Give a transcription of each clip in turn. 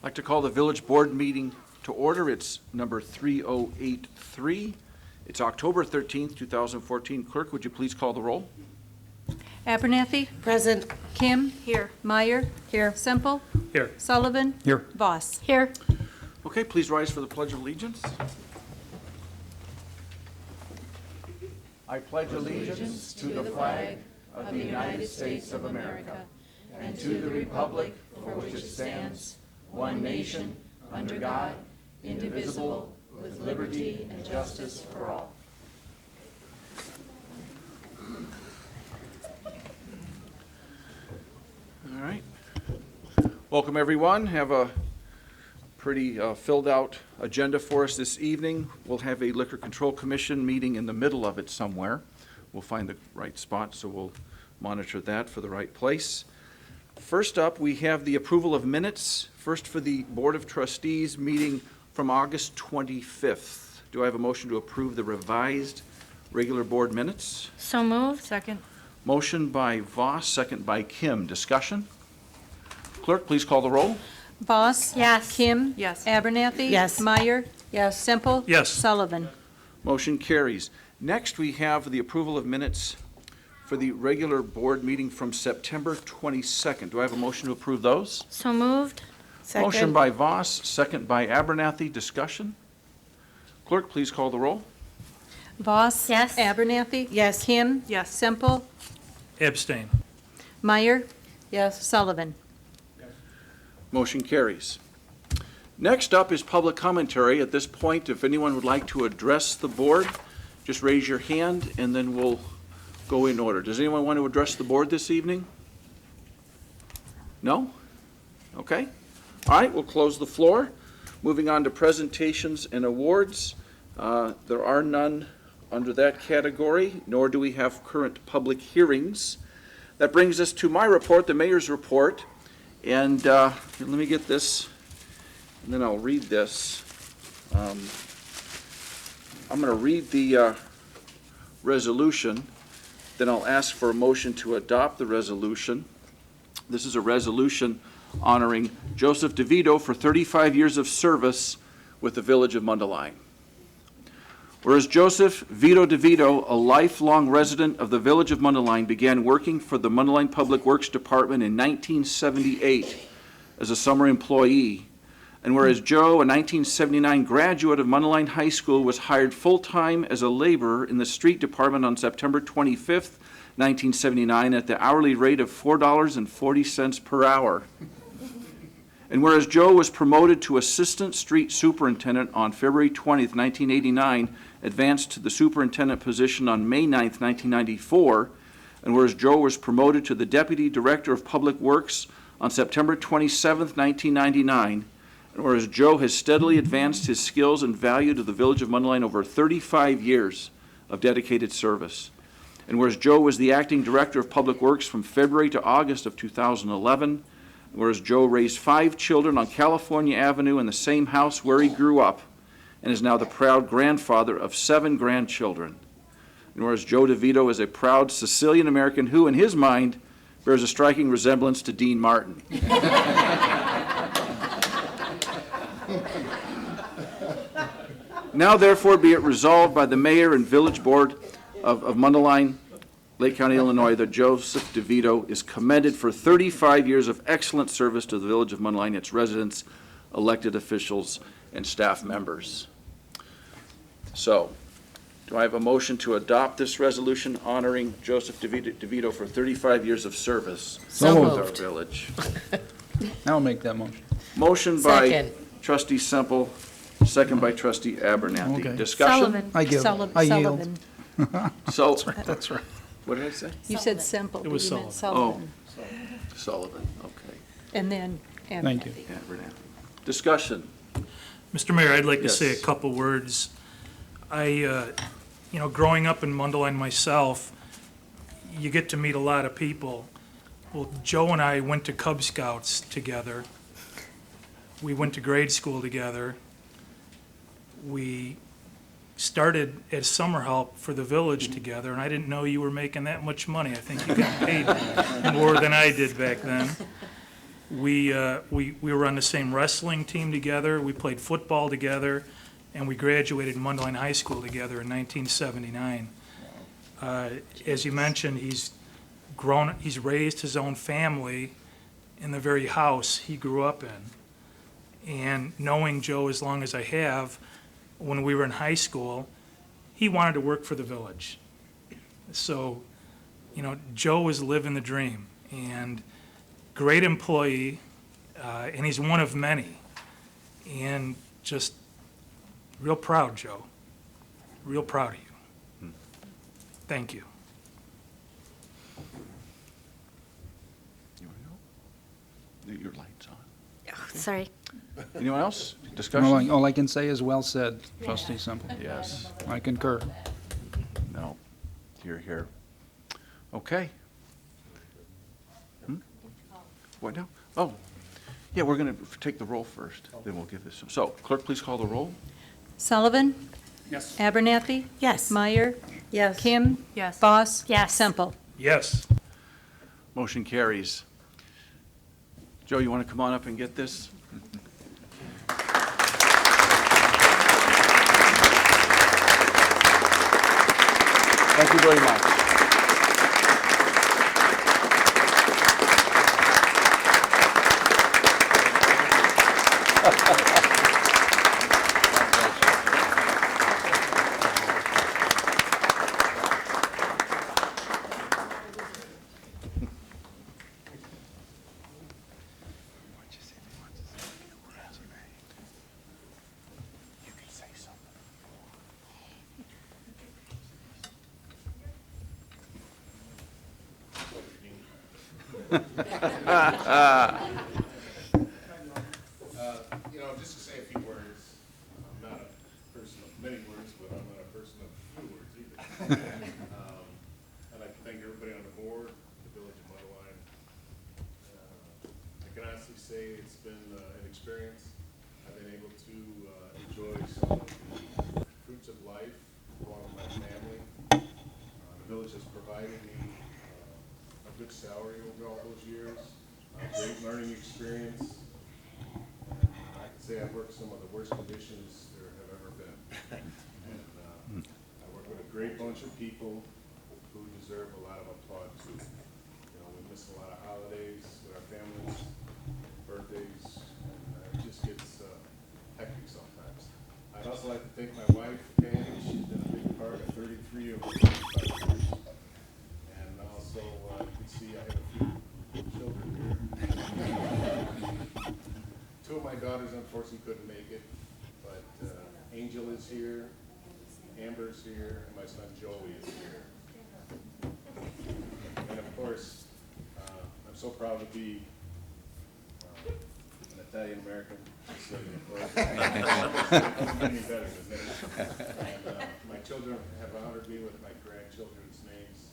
like to call the village board meeting to order. It's number 3083. It's October 13th, 2014. Clerk, would you please call the roll? Abernathy? Present. Kim? Here. Meyer? Here. Semple? Here. Sullivan? Here. Voss? Here. Okay, please rise for the Pledge of Allegiance. I pledge allegiance to the flag of the United States of America and to the republic for which it stands, one nation, under God, indivisible, with liberty and justice for all. All right. Welcome, everyone. Have a pretty filled out agenda for us this evening. We'll have a Liquor Control Commission meeting in the middle of it somewhere. We'll find the right spot, so we'll monitor that for the right place. First up, we have the approval of minutes. First for the Board of Trustees meeting from August 25th. Do I have a motion to approve the revised regular board minutes? So moved. Second. Motion by Voss, second by Kim. Discussion? Clerk, please call the roll. Voss? Yes. Kim? Yes. Abernathy? Yes. Meyer? Yes. Semple? Yes. Sullivan? Motion carries. Next, we have the approval of minutes for the regular board meeting from September 22nd. Do I have a motion to approve those? So moved. Second. Motion by Voss, second by Abernathy. Discussion? Clerk, please call the roll. Voss? Yes. Abernathy? Yes. Kim? Yes. Semple? Abstain. Meyer? Yes. Sullivan? Motion carries. Next up is public commentary. At this point, if anyone would like to address the board, just raise your hand and then we'll go in order. Does anyone want to address the board this evening? No? Okay. All right, we'll close the floor. Moving on to presentations and awards. There are none under that category, nor do we have current public hearings. That brings us to my report, the mayor's report. And let me get this, and then I'll read this. I'm going to read the resolution, then I'll ask for a motion to adopt the resolution. This is a resolution honoring Joseph DeVito for 35 years of service with the village of Mundelein. Whereas Joseph Vito DeVito, a lifelong resident of the village of Mundelein, began working for the Mundelein Public Works Department in 1978 as a summer employee, and whereas Joe, a 1979 graduate of Mundelein High School, was hired full-time as a laborer in the street department on September 25th, 1979 at the hourly rate of $4.40 per hour. And whereas Joe was promoted to assistant street superintendent on February 20th, 1989, advanced to the superintendent position on May 9th, 1994, and whereas Joe was promoted to the deputy director of public works on September 27th, 1999, and whereas Joe has steadily advanced his skills and value to the village of Mundelein over 35 years of dedicated service. And whereas Joe was the acting director of public works from February to August of 2011, whereas Joe raised 5 children on California Avenue in the same house where he grew up, and is now the proud grandfather of 7 grandchildren. And whereas Joe DeVito is a proud Sicilian American who, in his mind, bears a striking resemblance to Dean Martin. Now therefore be it resolved by the mayor and village board of Mundelein, Lake County, Illinois, that Joseph DeVito is commended for 35 years of excellent service to the village of Mundelein, its residents, elected officials, and staff members. So, do I have a motion to adopt this resolution honoring Joseph DeVito for 35 years of service So with our moved. village? I'll make that motion. Motion by Second. trustee Semple, second by trustee Abernathy. Okay. Discussion? Sullivan? I give. I yield. Sullivan. So, That's right. what did I say? You said Semple, It but was you meant Sullivan. Sullivan. Sullivan, okay. And then Thank you. Abernathy. Abernathy. Discussion? Mr. Mayor, I'd like to say a Yes. couple words. Growing up in Mundelein myself, you get to meet a lot of people. Well, Joe and I went to Cub Scouts together. We went to grade school together. We started as summer help for the village together, and I didn't know you were making that much money. I think you got paid more than I did back then. We were on the same wrestling team together, we played football together, and we graduated Mundelein High School together in 1979. As you mentioned, he's raised his own family in the very house he grew up in. And knowing Joe as long as I have, when we were in high school, he wanted to work for the village. So, Joe was living the dream, and great employee, and he's one of many. And just real proud, Joe. Real proud of you. Thank you. You want to go? Your light's on. Sorry. Anyone else? All Discussion? all I can say is well said, trustee Semple. Yes. I concur. No. Here. Okay. What now? Oh, yeah, we're going to take the roll first, then we'll give this. So, clerk, please call the roll. Sullivan? Yes. Abernathy? Yes. Meyer? Yes. Kim? Yes. Voss? Yes. Semple? Yes. Motion carries. Joe, you want to come on up and get this? Thank you very much. Just to say a few words, I'm not a person of many words, but I'm not a person of few words either. I'd like to thank everybody on the board, the village of Mundelein. I can honestly say it's been an experience. I've been able to enjoy some of the fruits of life along with my family. The village has provided me a good salary over all those years, a great learning experience. I can say I've worked some of the worst conditions there have ever been. And I work with a great bunch of people who deserve a lot of applaud too. We miss a lot of holidays with our families, birthdays, and it just gets hectic sometimes. I'd also like to thank my wife, Candy. She's been a big part of 33 of the 35 years. And also, you can see I have a few children here. Two of my daughters unfortunately couldn't make it, but Angel is here, Amber's here, and my son Joey is here. And of course, I'm so proud to be an Italian American. Any better than this. And my children have honored me with my grandchildren's names.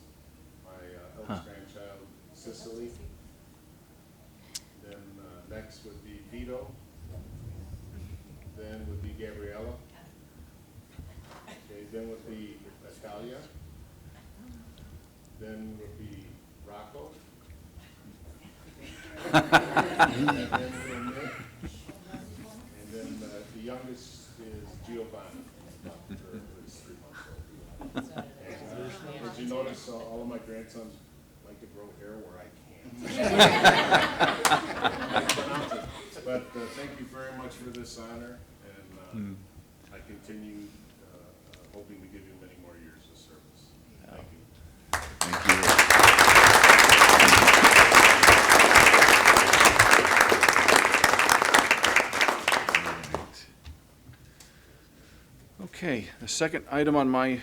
My eldest grandchild, Cicely. Then next would be Vito. Then would be Gabriella. Okay, then would be Natalia. Then would be Rocco. And then little Nick. And then the youngest is Giovanni. Who's 3 months old. And, as you notice, all of my grandsons like to grow hair where I can't. But thank you very much for this honor, and I continue hoping to give you many more years of service. Thank you. Thank you. Okay, the second item on my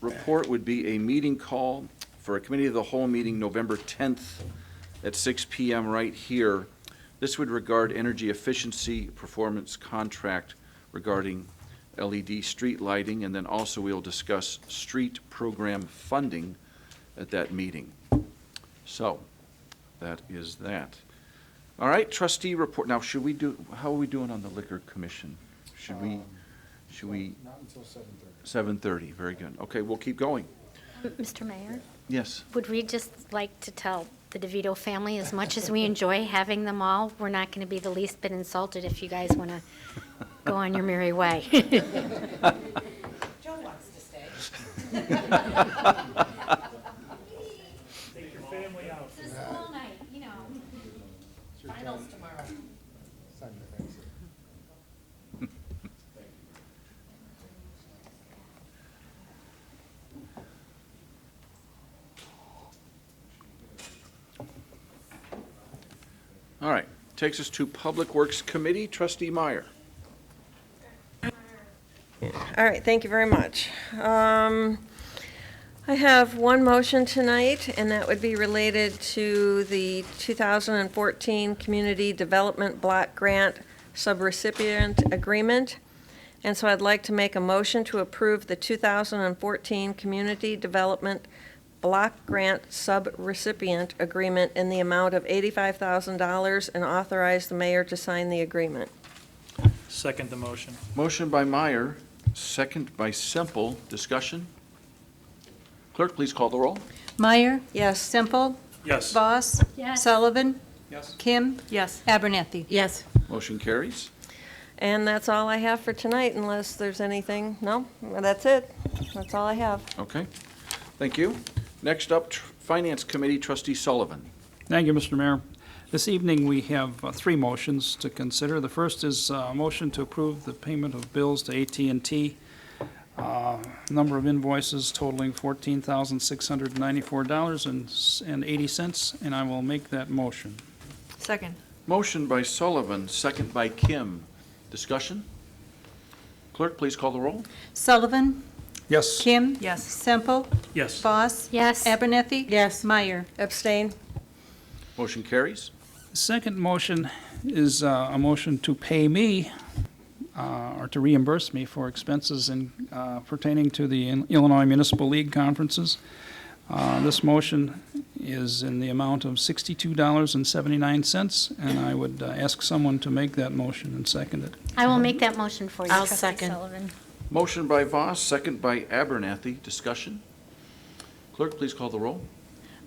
report would be a meeting call for a committee of the whole meeting November 10th at 6 p.m. right here. This would regard energy efficiency performance contract regarding LED street lighting, and then also we'll discuss street program funding at that meeting. So, that is that. All right, trustee report. Now, how are we doing on the liquor commission? Should we? Not until 7:30. 7:30, very good. Okay, we'll keep going. Mr. Mayor, Yes. would we just like to tell the DeVito family as much as we enjoy having them all. We're not going to be the least bit insulted if you guys want to go on your merry way. Joe wants to stay. Take your family out. This whole night, you know. Finals tomorrow. All right, takes us to Public Works Committee, Trustee Meyer. All right, thank you very much. I have one motion tonight, and that would be related to the 2014 Community Development Block Grant Subrecipient Agreement. And so I'd like to make a motion to approve the 2014 Community Development Block Grant Subrecipient Agreement in the amount of $85,000 and authorize the mayor to sign the agreement. Second the motion. Motion by Meyer, second by Semple. Discussion? Clerk, please call the roll. Meyer. Yes. Semple. Yes. Voss. Yes. Sullivan. Yes. Kim. Yes. Abernathy. Yes. Motion carries. And that's all I have for tonight, unless there's anything. No, that's it. That's all I have. Okay, thank you. Next up, Finance Committee, Trustee Sullivan. Thank you, Mr. Mayor. This evening, we have three motions to consider. The first is a motion to approve the payment of bills to AT&T. Number of invoices totaling $14,694.80, and I will make that motion. Second. Motion by Sullivan, second by Kim. Discussion? Clerk, please call the roll. Sullivan. Yes. Kim. Yes. Semple. Yes. Voss. Yes. Abernathy. Yes. Meyer. Abstain? Motion carries. The second motion is a motion to pay me or to reimburse me for expenses pertaining to the Illinois Municipal League conferences. This motion is in the amount of $62.79, and I would ask someone to make that motion and second it. I will make that motion for you, I'll Trustee second. Sullivan. Motion by Voss, second by Abernathy. Discussion? Clerk, please call the roll.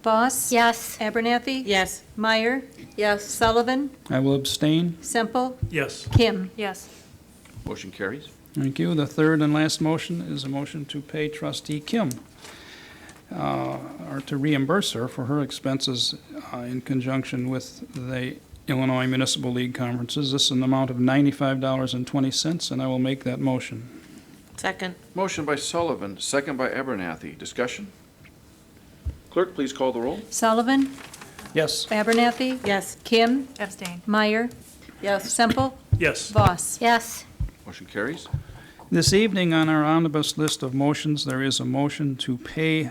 Voss. Yes. Abernathy. Yes. Meyer. Yes. Sullivan. I will abstain. Semple. Yes. Kim. Yes. Motion carries. Thank you. The third and last motion is a motion to pay trustee Kim, or to reimburse her for her expenses in conjunction with the Illinois Municipal League conferences. This is an amount of $95.20, and I will make that motion. Second? Motion by Sullivan, second by Abernathy. Discussion? Clerk, please call the roll. Sullivan. Yes. Abernathy. Yes. Kim. Abstain. Meyer. Yes. Semple. Yes. Voss. Yes. Motion carries. This evening on our omnibus list of motions, there is a motion to pay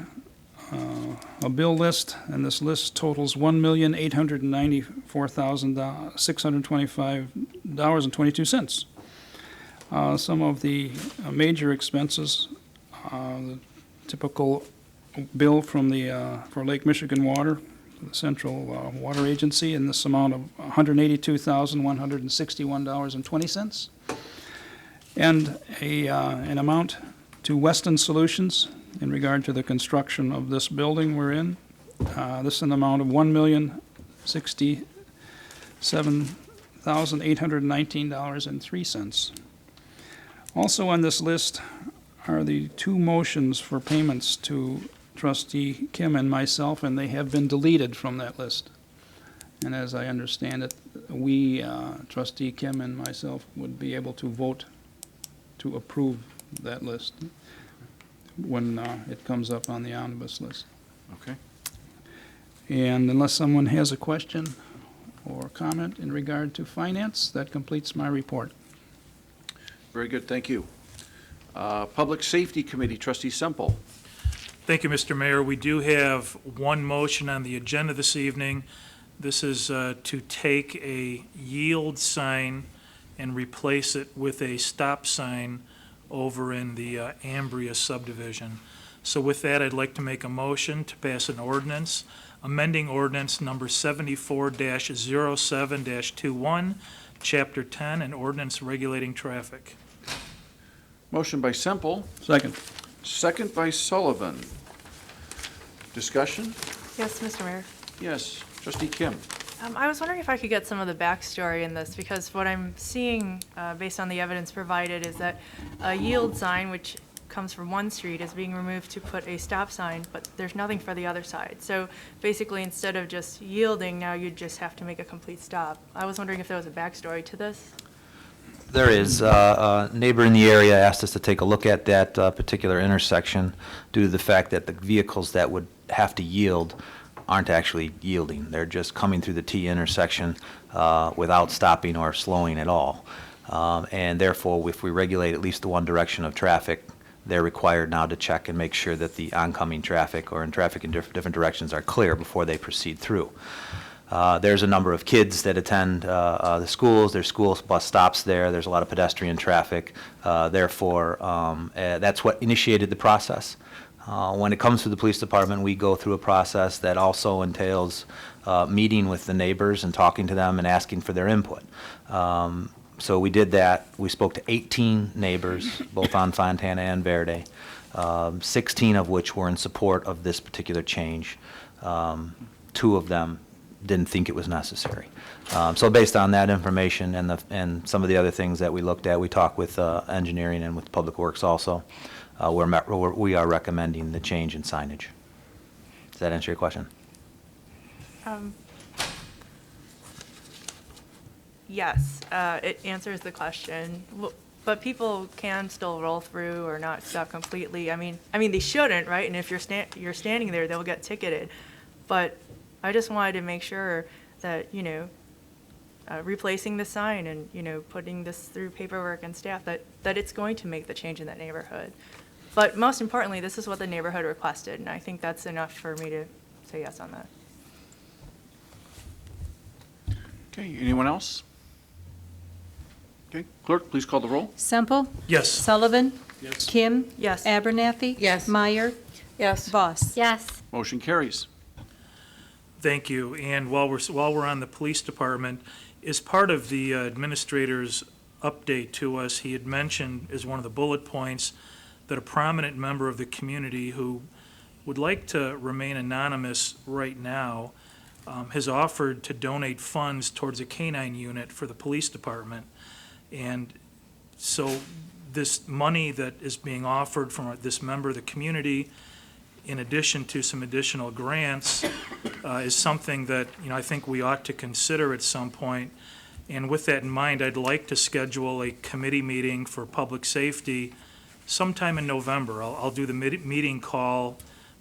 a bill list, and this list totals $1,894,625.22. Some of the major expenses, the typical bill from for Lake Michigan Water, the Central Water Agency, in this amount of $182,161.20. And an amount to Weston Solutions in regard to the construction of this building we're in. This is an amount of $1,067,819.03. Also on this list are the two motions for payments to trustee Kim and myself, and they have been deleted from that list. And as I understand it, we, trustee Kim and myself, would be able to vote to approve that list when it comes up on the omnibus list. Okay. And unless someone has a question or comment in regard to finance, that completes my report. Very good, thank you. Public Safety Committee, Trustee Semple. Thank you, Mr. Mayor. We do have one motion on the agenda this evening. This is to take a yield sign and replace it with a stop sign over in the Ambria subdivision. So with that, I'd like to make a motion to pass an ordinance, amending ordinance number 74-07-21, Chapter 10, and ordinance regulating traffic. Motion by Semple, Second. second by Sullivan. Discussion? Yes, Mr. Mayor. Yes, trustee Kim. I was wondering if I could get some of the backstory in this, because what I'm seeing, based on the evidence provided, is that a yield sign, which comes from one street, is being removed to put a stop sign, but there's nothing for the other side. So basically, instead of just yielding, now you just have to make a complete stop. I was wondering if there was a backstory to this? There is. A neighbor in the area asked us to take a look at that particular intersection due to the fact that the vehicles that would have to yield aren't actually yielding. They're just coming through the T intersection without stopping or slowing at all. And therefore, if we regulate at least the one direction of traffic, they're required now to check and make sure that the oncoming traffic or in traffic in different directions are clear before they proceed through. There's a number of kids that attend the schools. There's school bus stops there. There's a lot of pedestrian traffic. Therefore, that's what initiated the process. When it comes to the police department, we go through a process that also entails meeting with the neighbors and talking to them and asking for their input. So we did that. We spoke to 18 neighbors, both on Fontana and Verde, 16 of which were in support of this particular change. 2 of them didn't think it was necessary. So based on that information and some of the other things that we looked at, we talked with engineering and with Public Works also. We are recommending the change in signage. Does that answer your question? Yes, it answers the question. But people can still roll through or not stop completely. I mean, they shouldn't, right? And if you're standing there, they'll get ticketed. But I just wanted to make sure that, replacing the sign and, putting this through paperwork and staff, that it's going to make the change in that neighborhood. But most importantly, this is what the neighborhood requested, and I think that's enough for me to say yes on that. Okay, anyone else? Okay, clerk, please call the roll. Semple? Yes. Sullivan? Yes. Kim? Yes. Abernathy? Yes. Meyer? Yes. Voss? Yes. Motion carries. Thank you. And while we're on the police department, as part of the administrator's update to us, he had mentioned as one of the bullet points that a prominent member of the community who would like to remain anonymous right now has offered to donate funds towards a canine unit for the police department. And so this money that is being offered from this member of the community, in addition to some additional grants, is something that, I think we ought to consider at some point. And with that in mind, I'd like to schedule a committee meeting for public safety sometime in November. I'll do the meeting call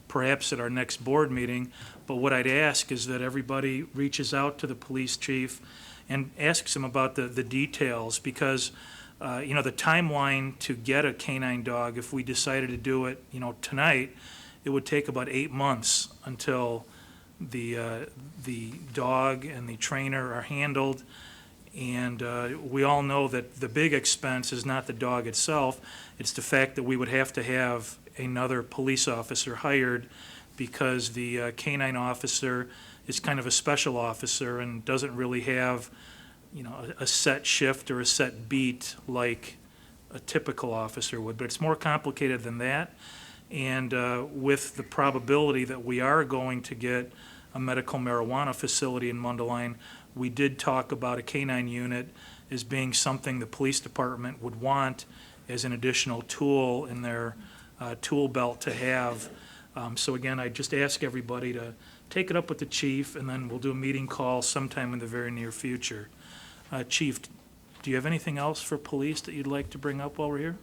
perhaps at our next board meeting, but what I'd ask is that everybody reaches out to the police chief and asks him about the details, because the timeline to get a canine dog, if we decided to do it, tonight, it would take about 8 months until the dog and the trainer are handled. And we all know that the big expense is not the dog itself, it's the fact that we would have to have another police officer hired, because the canine officer is kind of a special officer and doesn't really have, a set shift or a set beat like a typical officer would. But it's more complicated than that. And with the probability that we are going to get a medical marijuana facility in Mundelein, we did talk about a canine unit as being something the police department would want as an additional tool in their tool belt to have. So again, I just ask everybody to take it up with the chief, and then we'll do a meeting call sometime in the very near future. Chief, do you have anything else for police that you'd like to bring up while we're here?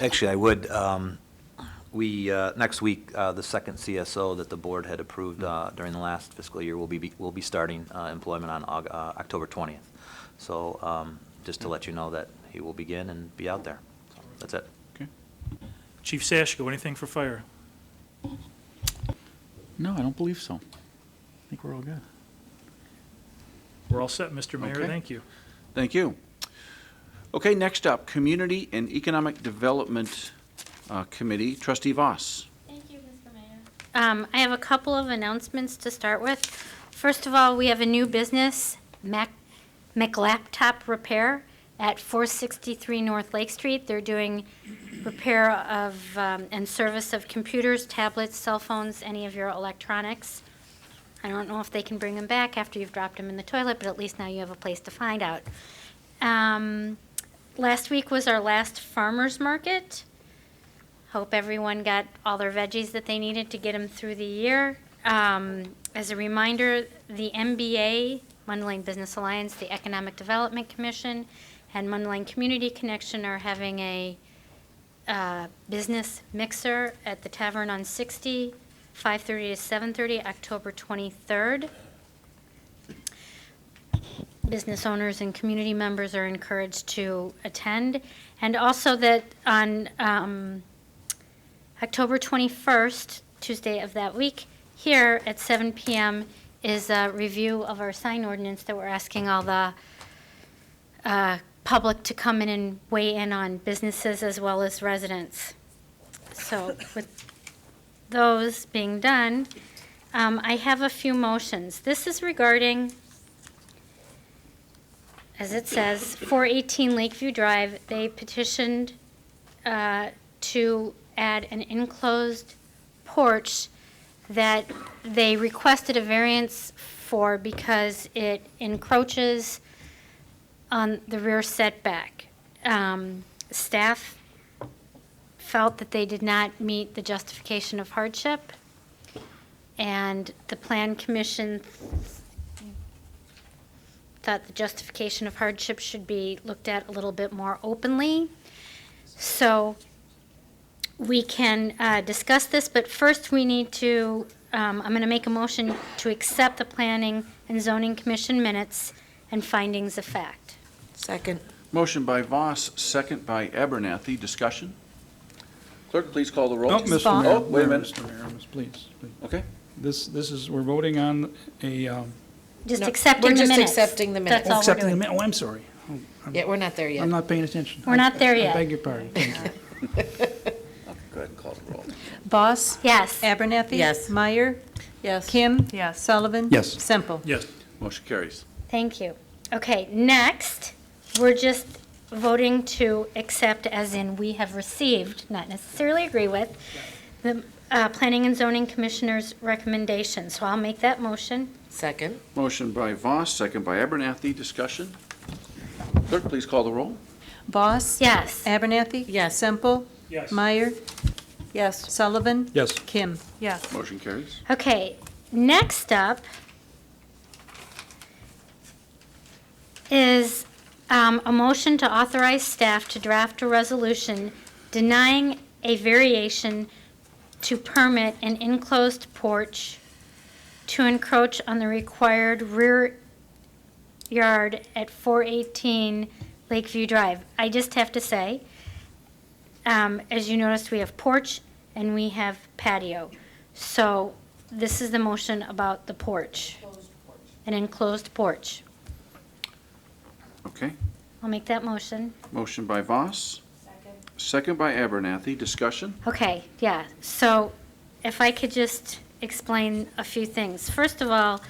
Actually, I would. We next week, the second CSO that the board had approved during the last fiscal year will be starting employment on October 20th. So just to let you know that he will begin and be out there. So that's it. Okay. Chief Sashko, anything for fire? No, I don't believe so. I think we're all good. We're all set, Mr. Mayor. Okay. Thank you. Thank you. Okay, next up, Community and Economic Development Committee, Trustee Voss. Thank you, Mr. Mayor. I have a couple of announcements to start with. First of all, we have a new business, McLaptop Repair at 463 North Lake Street. They're doing repair of and service of computers, tablets, cell phones, any of your electronics. I don't know if they can bring them back after you've dropped them in the toilet, but at least now you have a place to find out. Last week was our last farmer's market. Hope everyone got all their veggies that they needed to get them through the year. As a reminder, the MBA, Mundelein Business Alliance, the Economic Development Commission, and Mundelein Community Connection are having a business mixer at the Tavern on 60, 5:30 to 7:30, October 23rd. Business owners and community members are encouraged to attend. And also that on October 21st, Tuesday of that week, here at 7 p.m. is a review of our sign ordinance that we're asking all the public to come in and weigh in on, businesses as well as residents. So with those being done, I have a few motions. This is regarding, as it says, 418 Lakeview Drive. They petitioned to add an enclosed porch that they requested a variance for because it encroaches on the rear setback. Staff felt that they did not meet the justification of hardship, and the Plan Commission thought the justification of hardship should be looked at a little bit more openly. So we can discuss this, but first we need to, I'm going to make a motion to accept the Planning and Zoning Commission minutes and findings of fact. Second. Motion by Voss, second by Abernathy. Discussion? Clerk, please call the roll. Oh, Mr. Mayor. Oh, wait a minute. Mr. Mayor, please. Okay. This is, we're voting on a, Just No, accepting the we're minutes. just accepting the minutes. That's all we're accepting the, doing. oh, I'm sorry. Oh, Yeah, we're not there yet. I'm not paying attention. We're not there I yet. beg your pardon. Thank you. Go ahead and call the roll. Voss. Yes. Abernathy. Yes. Meyer. Yes. Kim. Yes. Sullivan. Yes. Semple. Yes. Motion carries. Thank you. Okay, next, we're just voting to accept, as in we have received, not necessarily agree with, the Planning and Zoning Commissioner's recommendation. So I'll make that motion. Second. Motion by Voss, second by Abernathy. Discussion? Clerk, please call the roll. Voss. Yes. Abernathy. Yes. Semple. Yes. Meyer. Yes. Sullivan. Yes. Kim. Yes. Motion carries. Okay, next up is a motion to authorize staff to draft a resolution denying a variation to permit an enclosed porch to encroach on the required rear yard at 418 Lakeview Drive. I just have to say, as you noticed, we have porch and we have patio. So this is the motion about the porch. An enclosed porch. Okay. I'll make that motion. Motion by Voss. Second by Abernathy. Discussion? Okay, yeah. So if I could just explain a few things. First of all,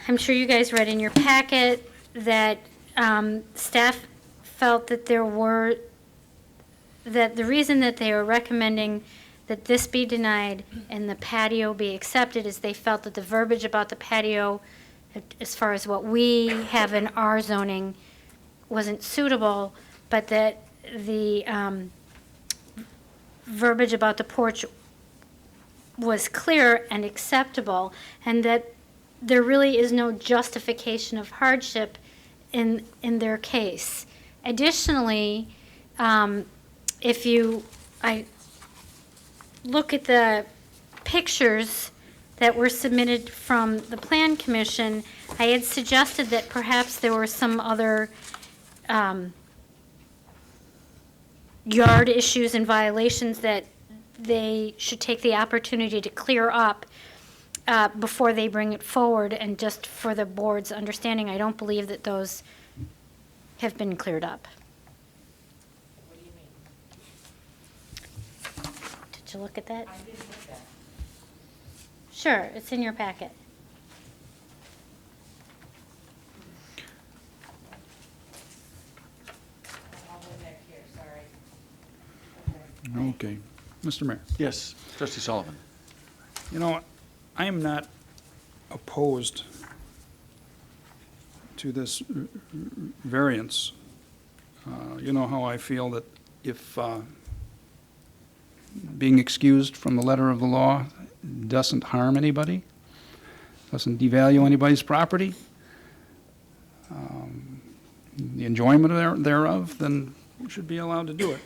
I'm sure you guys read in your packet that staff felt that that the reason that they were recommending that this be denied and the patio be accepted is they felt that the verbiage about the patio, as far as what we have in our zoning, wasn't suitable, but that the verbiage about the porch was clear and acceptable, and that there really is no justification of hardship in their case. Additionally, if I look at the pictures that were submitted from the Plan Commission, I had suggested that perhaps there were some other yard issues and violations that they should take the opportunity to clear up before they bring it forward. And just for the board's understanding, I don't believe that those have been cleared up. What do you mean? Did you look at that? I didn't look at. Sure, it's in your packet. All the way back here, sorry. Okay. Mr. Mayor, Yes. Trustee Sullivan. you know, I am not opposed to this variance. You know how I feel that if being excused from the letter of the law doesn't harm anybody, doesn't devalue anybody's property, the enjoyment thereof, then we should be allowed to do it.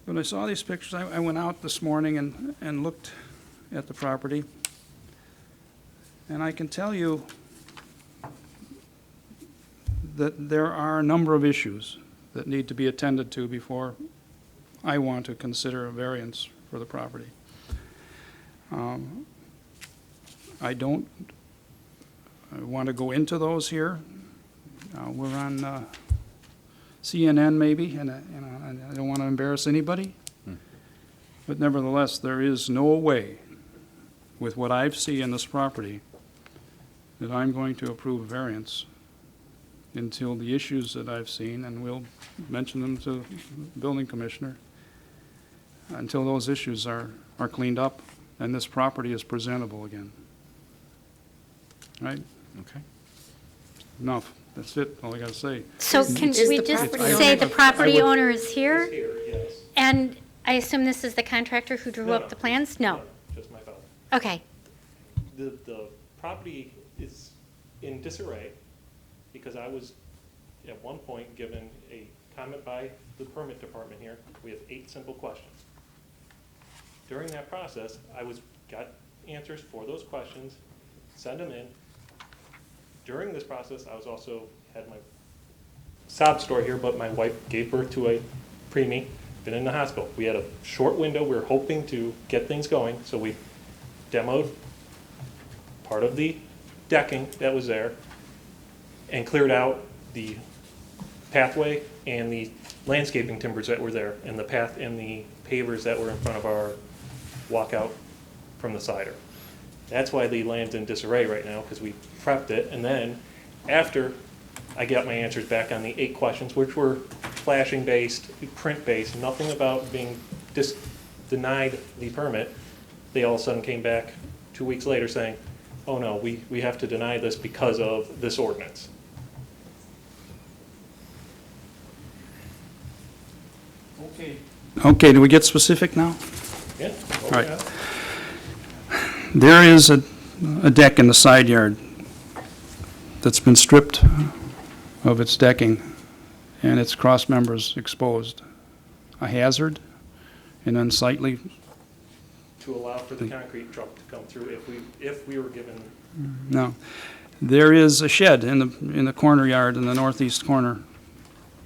When I saw these pictures, I went out this morning and looked at the property, and I can tell you that there are a number of issues that need to be attended to before I want to consider a variance for the property. I don't want to go into those here. We're on CNN maybe, and I don't want to embarrass anybody. But nevertheless, there is no way, with what I've seen in this property, that I'm going to approve a variance until the issues that I've seen, and we'll mention them to the building commissioner, until those issues are cleaned up and this property is presentable again. Right? Okay. Enough. That's it, all I gotta say. So can Is we the just property say owner- the property I would- owner is here? Here, yes. And I assume this is the contractor who drew No, up no. the plans? No. Just my father. Okay. The property is in disarray because I was at one point given a comment by the permit department here. We have 8 simple questions. During that process, got answers for those questions, send them in. During this process, I was also had my sob story here, but my wife gave birth to a preemie, been in the hospital. We had a short window. We were hoping to get things going, so we demoed part of the decking that was there and cleared out the pathway and the landscaping timbers that were there and the path and the pavers that were in front of our walkout from the cider. That's why the land's in disarray right now, because we prepped it. And then after I got my answers back on the 8 questions, which were flashing based, print based, nothing about being denied the permit, they all of a sudden came back 2 weeks later saying, oh no, we have to deny this because of this ordinance. Okay, do we get specific now? Yeah. All right. There is a deck in the side yard that's been stripped of its decking and its cross members exposed. A hazard and unsightly. To allow for the concrete truck to come through if we were given. No. There is a shed in the corner yard in the northeast corner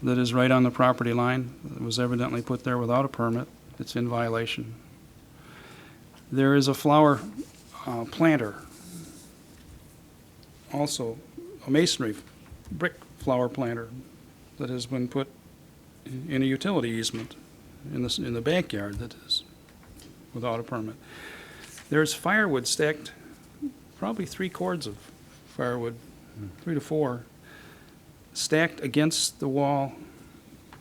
that is right on the property line. It was evidently put there without a permit. It's in violation. There is a flower planter, also a masonry brick flower planter that has been put in a utility easement in the backyard that is without a permit. There's firewood stacked, probably 3 cords of firewood, 3 to 4, stacked against the wall,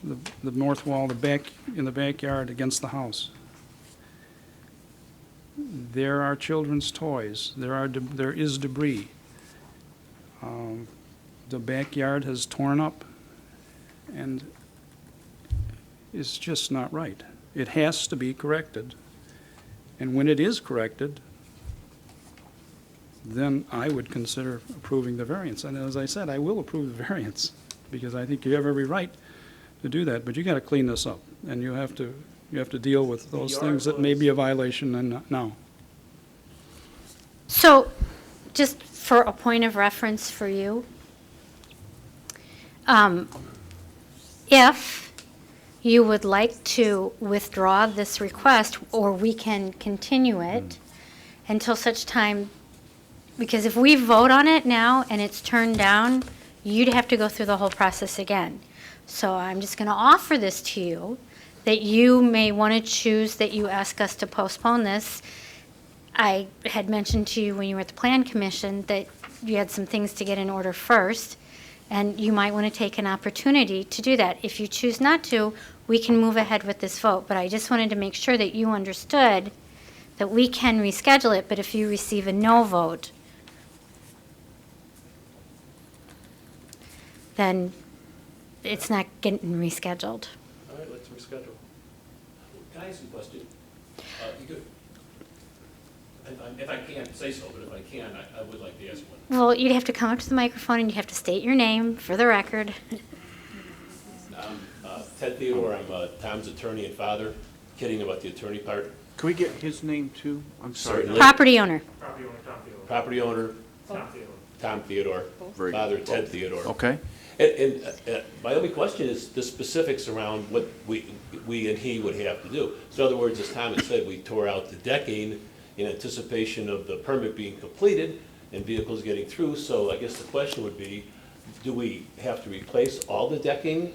the north wall, in the backyard against the house. There are children's toys. There is debris. The backyard has torn up, and it's just not right. It has to be corrected. And when it is corrected, then I would consider approving the variance. And as I said, I will approve the variance, because I think you have every right to do that, but you gotta clean this up, and you have to deal with those things that may be a violation and now. So, just for a point of reference for you, if you would like to withdraw this request, or we can continue it until such time, because if we vote on it now and it's turned down, you'd have to go through the whole process again. So I'm just going to offer this to you, that you may want to choose that you ask us to postpone this. I had mentioned to you when you were at the Plan Commission that you had some things to get in order first, and you might want to take an opportunity to do that. If you choose not to, we can move ahead with this vote, but I just wanted to make sure that you understood that we can reschedule it, but if you receive a no vote, then it's not getting rescheduled. All right, let's reschedule. Can I ask you a question? You could, if I can't say so, but if I can, I would like to ask one. Well, you'd have to come up to the microphone and you have to state your name for the record. Ted Theodore, I'm Tom's attorney and father. Kidding about the attorney part. Can we get his name too? I'm sorry. Certainly. Property owner. Property owner, Tom Field. Property owner, Tom Field. Tom Theodore. Very Father, good. Ted Theodore. Okay, And my only question is the specifics around what we and he would have to do. So in other words, as Tom had said, we tore out the decking in anticipation of the permit being completed and vehicles getting through. So I guess the question would be, do we have to replace all the decking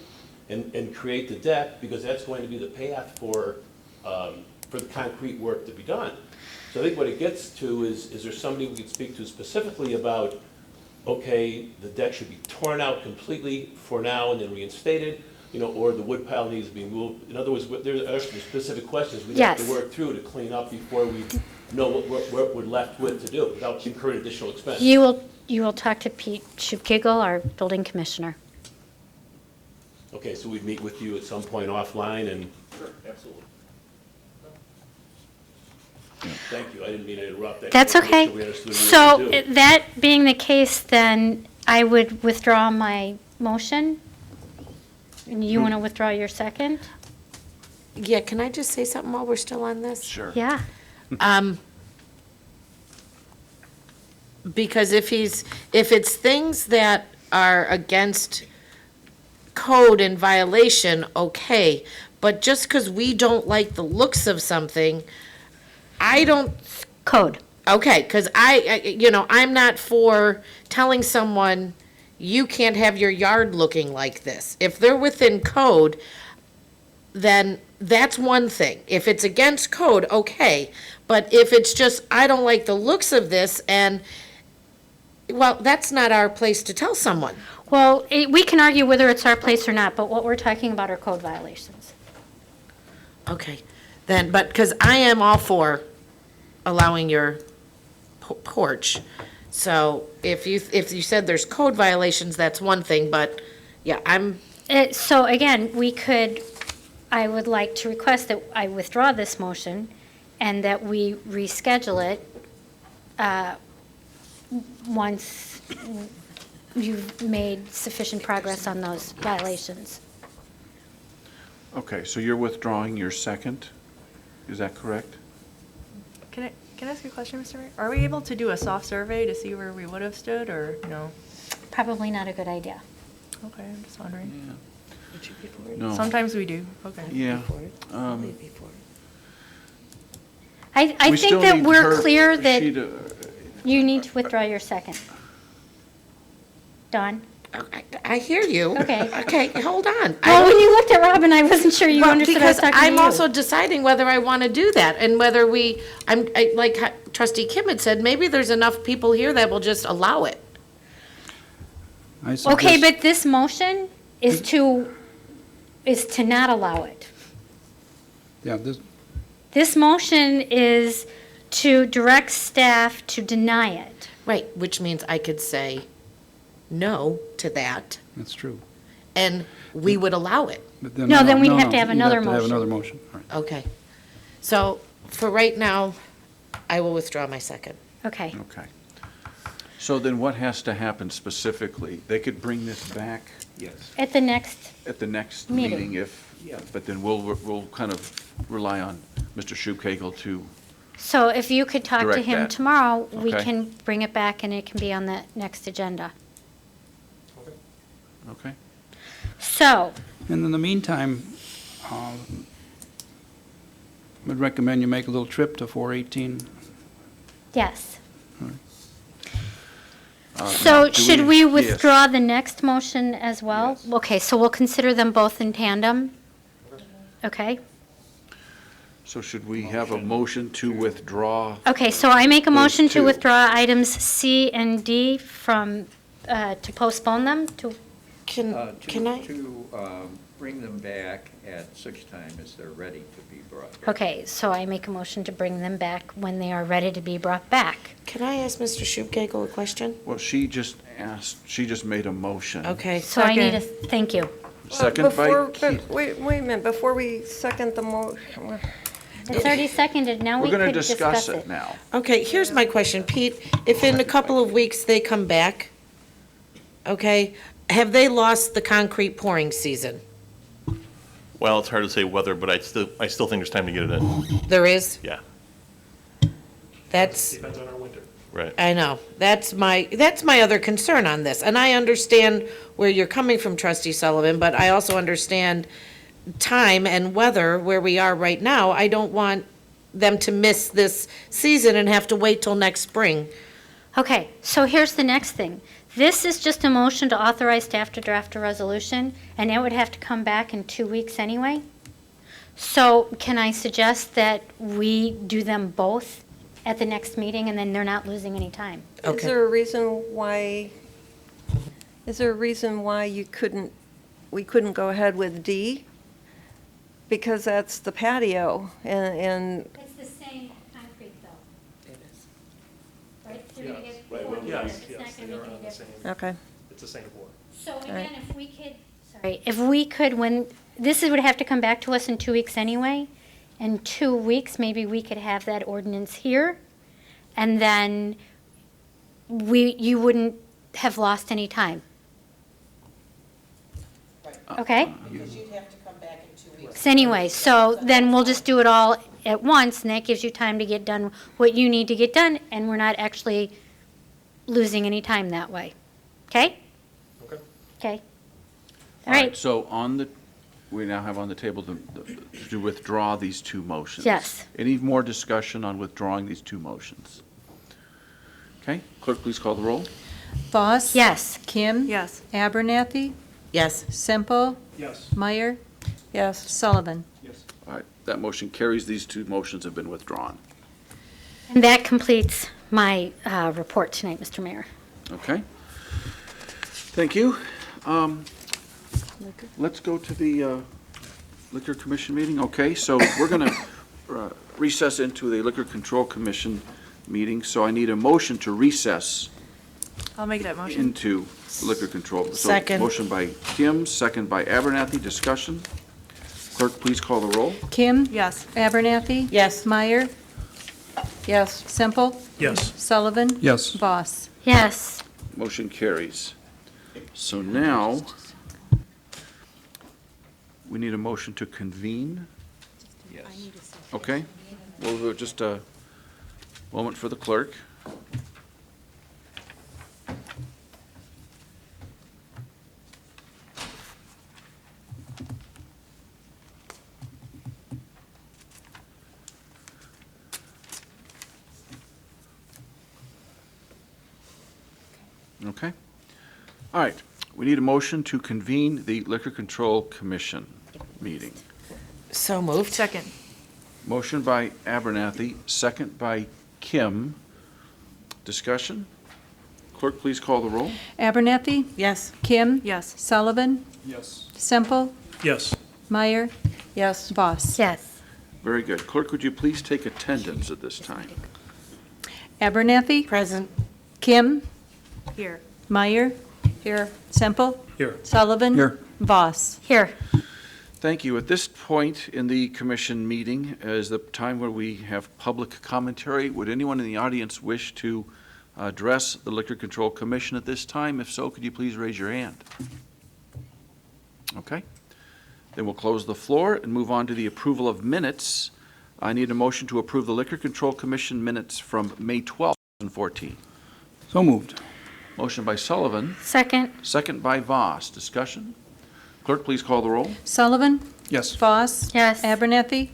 and create the deck? Because that's going to be the path for the concrete work to be done. So I think what it gets to is there somebody we could speak to specifically about, okay, the deck should be torn out completely for now and then reinstated, or the wood pile needs to be moved. In other words, there are some specific questions we have to Yes. work through to clean up before we know what we're left with to do without incurring additional expense. You will talk to Pete Schupkigel, our building commissioner. Okay, so we'd meet with you at some point offline and. Sure, absolutely. Thank you, I didn't mean to interrupt that. That's Make sure okay. we understood what So we were to do. that being the case, then I would withdraw my motion. And you want to withdraw your second? Yeah, can I just say something while we're still on this? sure. Yeah. Because if it's things that are against code and violation, okay. But just because we don't like the looks of something, I don't, Code. okay, because I'm not for telling someone, you can't have your yard looking like this. If they're within code, then that's one thing. If it's against code, okay. But if it's just, I don't like the looks of this, and, well, that's not our place to tell someone. Well, we can argue whether it's our place or not, but what we're talking about are code violations. Okay, then, but, because I am all for allowing your porch. So if you said there's code violations, that's one thing, but, yeah, So again, I would like to request that I withdraw this motion and that we reschedule it once you've made sufficient progress on those violations. Okay, so you're withdrawing your second? Is that correct? Can I ask you a question, Mr. Mayor? Are we able to do a soft survey to see where we would have stood, or no? Probably not a good idea. Okay, I'm just wondering. No. Sometimes we do, okay. Yeah. I We think still that need we're her clear that sheet of- you need to withdraw your second. Dawn? I hear you. Okay. Okay, hold on. Well, when you looked at Robin, I wasn't sure you Well, understood I was because talking to I'm you. also deciding whether I want to do that, and whether like Trustee Kim had said, maybe there's enough people here that will just allow it. I Okay, suggest- but this motion is to not allow it. Yeah, This motion is to direct staff to deny it. Right, which means I could say no to that, that's true. and we would allow it. But No, then we'd have to no, have you'd another have motion. another motion. All right. Okay. So, for right now, I will withdraw my second. Okay. Okay. So then what has to happen specifically? They could bring this back? Yes. At the next, At the next Meeting. meeting but then we'll kind of rely on Mr. Schupkagel to, so if you could talk to Direct him that. tomorrow, we Okay. can bring it back and it can be on the next agenda. okay? So, And in the meantime, I'd recommend you make a little trip to 418. yes. Now, So do should we yes. withdraw the next motion as well? Yes. Okay, so we'll consider them both in tandem? Okay? So should we have a motion to withdraw? Okay, so I make a Those motion to two. withdraw items C and D from, to postpone them to, Can I? bring them back at such time as they're ready to be brought back. Okay, so I make a motion to bring them back when they are ready to be brought back. Can I ask Mr. Schubgagel a question? Well, she just made a motion. Okay. So I need a, Second. thank you. Second by Before- Keith. Wait a minute, before we second the motion, It's already seconded, now We're we going to could discuss discuss it it. now. Okay, here's my question, Pete. If in a couple of weeks they come back, okay, have they lost the concrete pouring season? Well, it's hard to say whether, but I still think there's time to get it in. There is? Yeah, That's, Depends on our winter. right. I know. That's my other concern on this. And I understand where you're coming from, trustee Sullivan, but I also understand time and weather where we are right now. I don't want them to miss this season and have to wait till next spring. Okay, so here's the next thing. This is just a motion to authorize staff to draft a resolution, and it would have to come back in 2 weeks anyway. So can I suggest that we do them both at the next meeting, and then they're not losing any time? is Okay. there a reason why we couldn't go ahead with D? Because that's the patio, and It's the same concrete, though. It is. Right? Yes, right, well, yes, they are on the same, okay. it's the same board. So right. again, if we could, sorry, if we could, would have to come back to us in 2 weeks anyway. In 2 weeks, maybe we could have that ordinance here, and then you wouldn't have lost any time. Okay? Because you'd have to come back in 2 weeks. So anyway, so then we'll just do it all at once, and that gives you time to get done what you need to get done, and we're not actually losing any time that way. Okay? Okay. Okay. All right. So we now have on the table to withdraw these two motions. Yes. Any more discussion on withdrawing these two motions? Okay, clerk, please call the roll. Voss. Yes. Kim. Yes. Abernathy. Yes. Semple. Yes. Meyer. Yes. Sullivan. Yes. All right, that motion carries. These two motions have been withdrawn. And that completes my report tonight, Mr. Mayor. Okay. Thank you. Let's go to the Liquor Commission meeting. Okay, so we're going to recess into the Liquor Control Commission meeting, so I need a motion to recess I'll make that motion. into Liquor Control. So Second. motion by Kim, second by Abernathy. Discussion. Clerk, please call the roll. Kim. Yes. Abernathy. Yes. Meyer. Yes. Semple. Yes. Sullivan. Yes. Voss. Yes. Motion carries. So now, we need a motion to convene. Yes. Okay, we'll do just a moment for the clerk. Okay. All right, we need a motion to convene the Liquor Control Commission meeting. So moved. Second. Motion by Abernathy, second by Kim. Discussion? Clerk, please call the roll. Abernathy. Yes. Kim. Yes. Sullivan. Yes. Semple. Yes. Meyer. Yes. Voss. Yes. Very good. Clerk, would you please take attendance at this time? Abernathy. Present. Kim. Here. Meyer. Here. Semple. Here. Sullivan. Here. Voss. Here. Thank you. At this point in the commission meeting is the time where we have public commentary. Would anyone in the audience wish to address the Liquor Control Commission at this time? If so, could you please raise your hand? Okay. Then we'll close the floor and move on to the approval of minutes. I need a motion to approve the Liquor Control Commission minutes from May 12th, 2014. So moved. Motion by Sullivan, Second. second by Voss. Discussion? Clerk, please call the roll. Sullivan. Yes. Voss. Yes. Abernathy.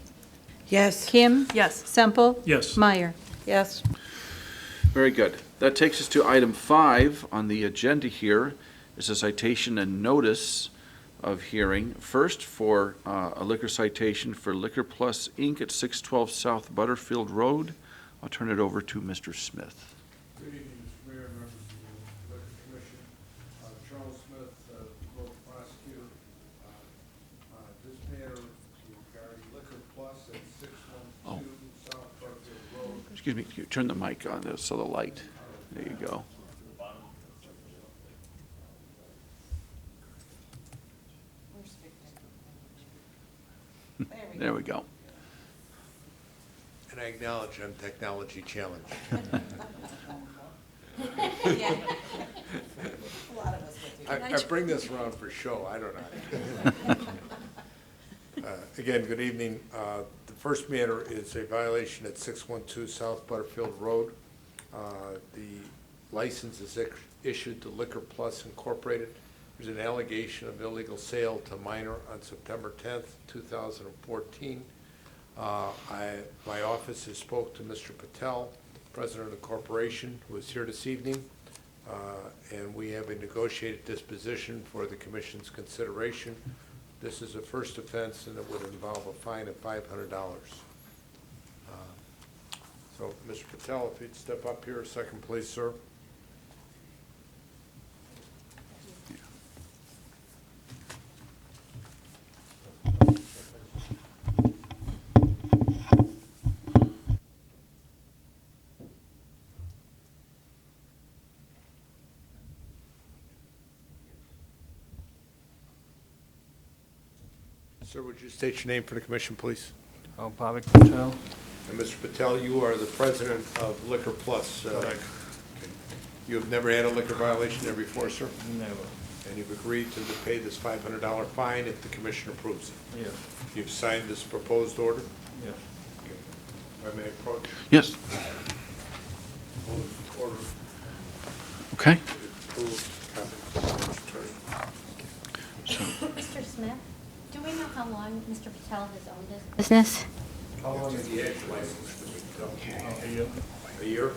Yes. Kim. Yes. Semple. Yes. Meyer. Yes. Very good. That takes us to item 5 on the agenda here is a citation and notice of hearing. First, for a liquor citation for Liquor Plus Inc. at 612 South Butterfield Road. I'll turn it over to Mr. Smith. Good evening, Mr. Mayor, members of the Liquor Commission. Charles Smith, local prosecutor. excuse me, turn the mic on there, so the light, there you go. There we go. And I acknowledge I'm technology challenged. I bring this around for show, I don't know. Again, good evening. The first matter is a violation at 612 South Butterfield Road. The license is issued to Liquor Plus Incorporated. There's an allegation of illegal sale to minor on September 10th, 2014. My office has spoke to Mr. Patel, president of the corporation, who is here this evening, and we have a negotiated disposition for the commission's consideration. This is a first offense, and it would involve a fine of $500. So, Mr. Patel, if you'd step up here a second, please, sir. Sir, would you state your name for the commission, please? Bhavik Patel. And Mr. Patel, you are the president of Liquor Plus. Correct. You have never had a liquor violation there before, sir? Never. And you've agreed to pay this $500 fine if the commission approves it? Yes. You've signed this proposed order? Yes. If I may approach? Yes. Order Okay. approved. Mr. Smith, do we know how long Mr. Patel has owned this business? How long has he had your license, Mr. Patel? A year. A year?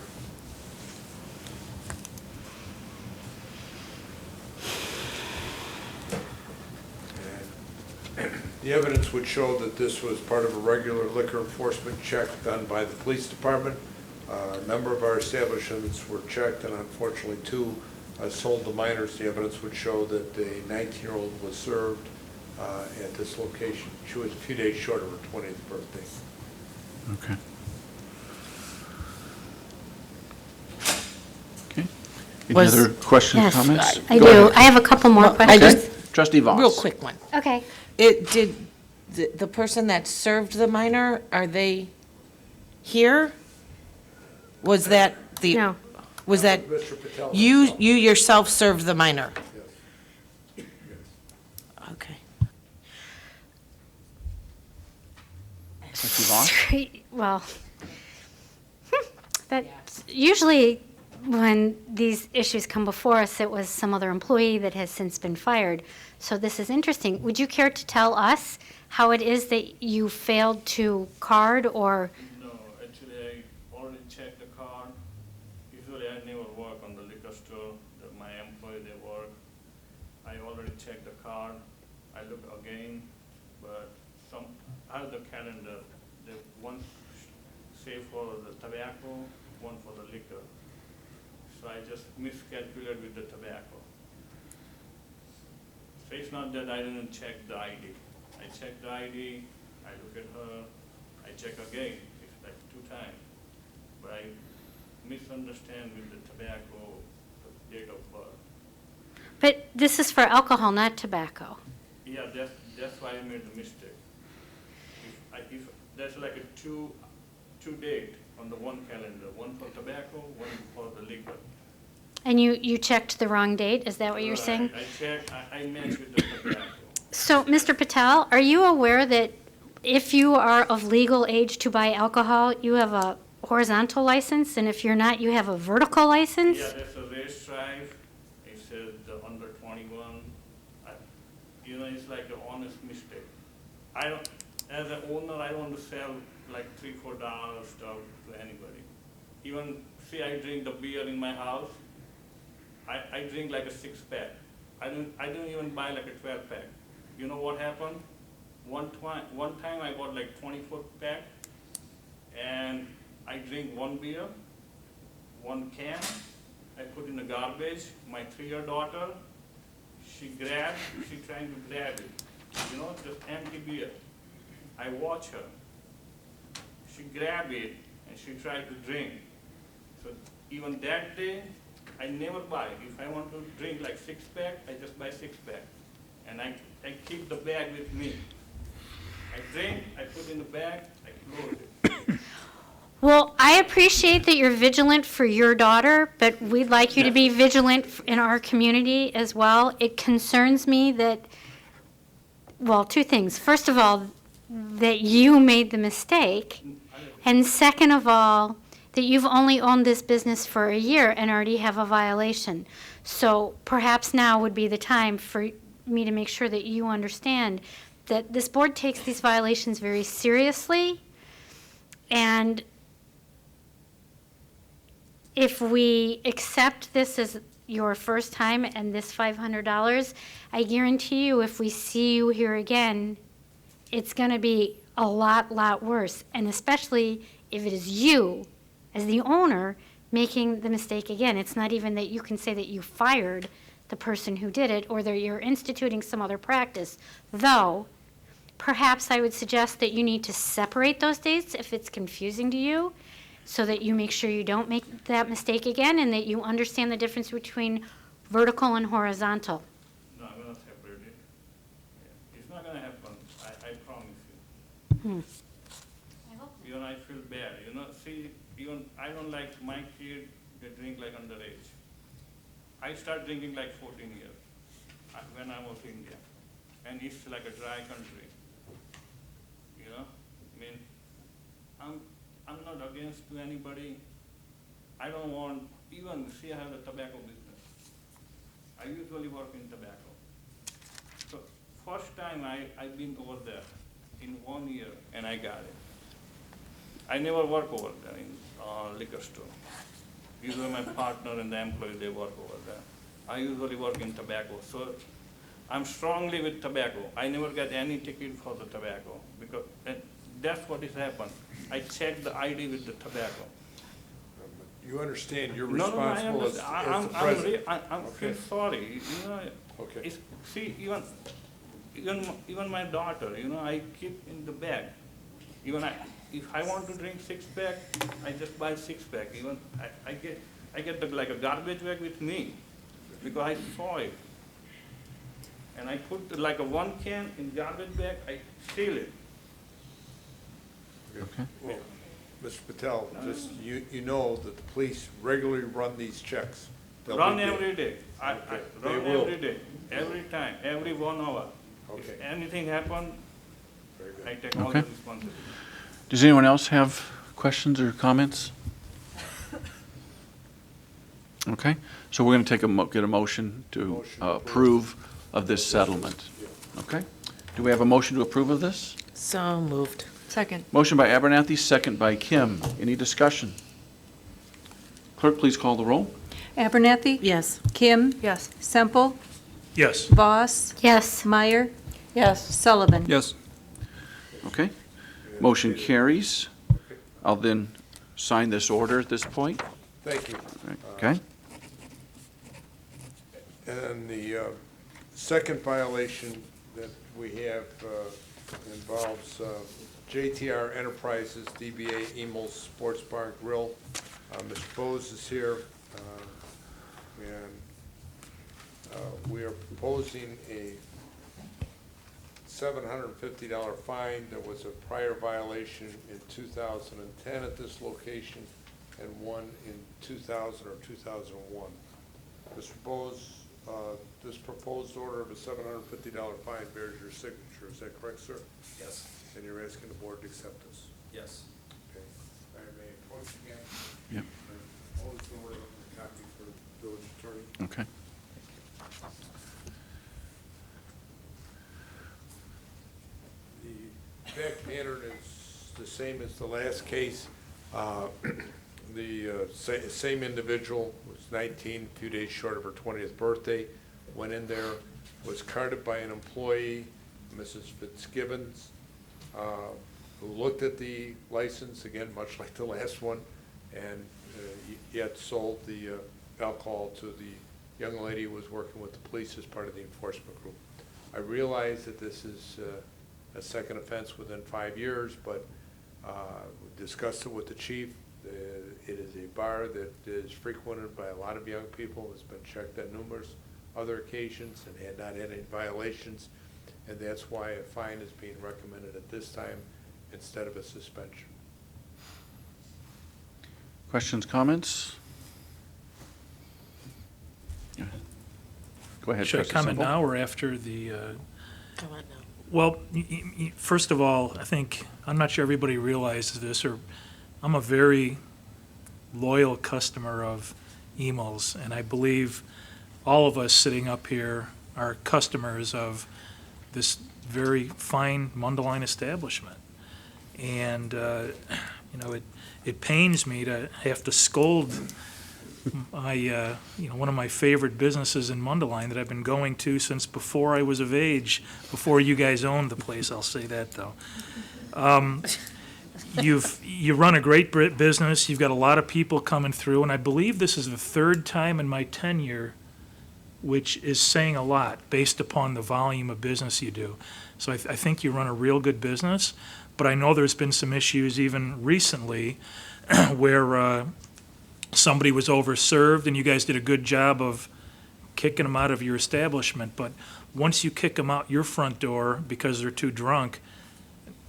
And the evidence would show that this was part of a regular liquor enforcement check done by the police department. A number of our establishments were checked, and unfortunately two sold to minors. The evidence would show that a 19-year-old was served at this location. She was a few days short of her 20th birthday. Okay. Okay. Any Was- other questions, Yes, comments? I Go do. ahead. I have a couple more Well, I questions. just- Trustee Voss. Real quick one. Okay. Did the person that served the minor, are they here? Was that the? No. Was that, Mr. Patel. you yourself served the minor? Yes. Okay. Trustee Voss? Well, that usually when these issues come before us, it was some other employee that has since been fired. So this is interesting. Would you care to tell us how it is that you failed to card or? No, actually, I already checked the card. Usually, I never work on the liquor store. My employee, they work. I already checked the card. I look again, but I have the calendar. The one say for the tobacco, one for the liquor. So I just miscalculated with the tobacco. So it's not that I didn't check the ID. I checked the ID, I look at her, I check again. It's like 2 times. But I misunderstand with the tobacco, the date of birth. But this is for alcohol, not tobacco. Yeah, that's why I made the mistake. If there's like a two date on the one calendar, one for tobacco, one for the liquor. And you checked the wrong date? Is that what you're Right, saying? I checked, I matched with the tobacco. So, Mr. Patel, are you aware that if you are of legal age to buy alcohol, you have a horizontal license, and if you're not, you have a vertical license? Yeah, there's a race stripe. It says the under 21. It's like an honest mistake. As an owner, I don't want to sell like $3-4 stuff to anybody. Even, see, I drink the beer in my house. I drink like a 6-pack. I don't even buy like a 12-pack. You know what happened? One time I bought like 24-pack, and I drink one beer, one can. I put in the garbage. My 3-year daughter, she trying to grab it. Just empty beer. I watch her. She grabbed it and she tried to drink. So even that day, I never buy. If I want to drink like 6-pack, I just buy 6-pack. And I keep the bag with me. I drink, I put in the bag, I close it. Well, I appreciate that you're vigilant for your daughter, but we'd like you to be vigilant in our community as well. It concerns me that, well, two things. First of all, that you made the mistake, and second of all, that you've only owned this business for a year and already have a violation. So perhaps now would be the time for me to make sure that you understand that this board takes these violations very seriously, and if we accept this as your first time and this $500, I guarantee you if we see you here again, it's going to be a lot worse, and especially if it is you, as the owner, making the mistake again. It's not even that you can say that you fired the person who did it or that you're instituting some other practice, though perhaps I would suggest that you need to separate those dates if it's confusing to you, so that you make sure you don't make that mistake again and that you understand the difference between vertical and horizontal. No, I'm gonna separate it. Yeah. It's not gonna happen, I promise you. Even I feel bad, see, even I don't like my kid, they drink like underage. I start drinking like 14 years, when I was in India. And it's like a dry country, I mean, I'm not against to anybody. I don't want, even, see, I have a tobacco business. I usually work in tobacco. So first time I've been over there in 1 year and I got it. I never work over there in liquor store. Usually my partner and the employee, they work over there. I usually work in tobacco. So I'm strongly with tobacco. I never get any ticket for the tobacco because that's what has happened. I checked the ID with the tobacco. You understand you're No, I responsible as understand. the president. I'm Okay. sorry. Okay. See, even my daughter, I keep in the bag. If I want to drink 6-pack, I just buy 6-pack. Even I get like a garbage bag with me because I saw it. And I put like a 1 can in garbage bag, I seal it. Okay. Well, Mr. Patel, just, you know that the police regularly run these checks. They'll Run be- every day. I Okay. run They will. every day, every time, every 1 hour. If Okay. anything happen, Very good. I take all Okay. the responsibility. Does anyone else have questions or comments? Okay, so we're going to get a motion to Motion to approve of this settlement. Okay? Do we have a motion to approve of this? So moved. Second. Motion by Abernathy, second by Kim. Any discussion? Clerk, please call the roll. Abernathy? Yes. Kim? Yes. Semple? Yes. Voss? Yes. Meyer? Yes. Sullivan? Yes. Okay? Motion carries. I'll then sign this order at this point. Thank you. Okay? And the second violation that we have involves JTR Enterprises, DBA Emil's Sports Bar and Grill. Mr. Bose is here, and we are proposing a $750 fine. There was a prior violation in 2010 at this location and one in 2000 or 2001. Mr. Bose, this proposed order of a $750 fine bears your signature. Is that correct, sir? Yes. And you're asking the board to accept this? Yes. Okay. I may approach again. Yep. Hold the order of the copy for the village attorney. Okay. The fact pattern is the same as the last case. The same individual was 19, a few days short of her 20th birthday, went in there, was carded by an employee, Mrs. Fitzgibbons, who looked at the license, again, much like the last one, and yet sold the alcohol to the young lady who was working with the police as part of the enforcement group. I realize that this is a second offense within 5 years, but We discussed it with the chief. It is a bar that is frequented by a lot of young people, has been checked on numerous other occasions and had not had any violations, and that's why a fine is being recommended at this time instead of a suspension. Questions, comments? Go ahead, Should I Trustee comment Semple. now or after the, Come on now. well, first of all, I think, I'm not sure everybody realizes this, or I'm a very loyal customer of Emil's, and I believe all of us sitting up here are customers of this very fine Mundelein establishment. And, it pains me to have to scold my, one of my favorite businesses in Mundelein that I've been going to since before I was of age, before you guys owned the place, I'll say that, though. You run a great business, you've got a lot of people coming through, and I believe this is the third time in my tenure, which is saying a lot based upon the volume of business you do. So I think you run a real good business, but I know there's been some issues even recently where somebody was overserved, and you guys did a good job of kicking them out of your establishment. But once you kick them out your front door because they're too drunk,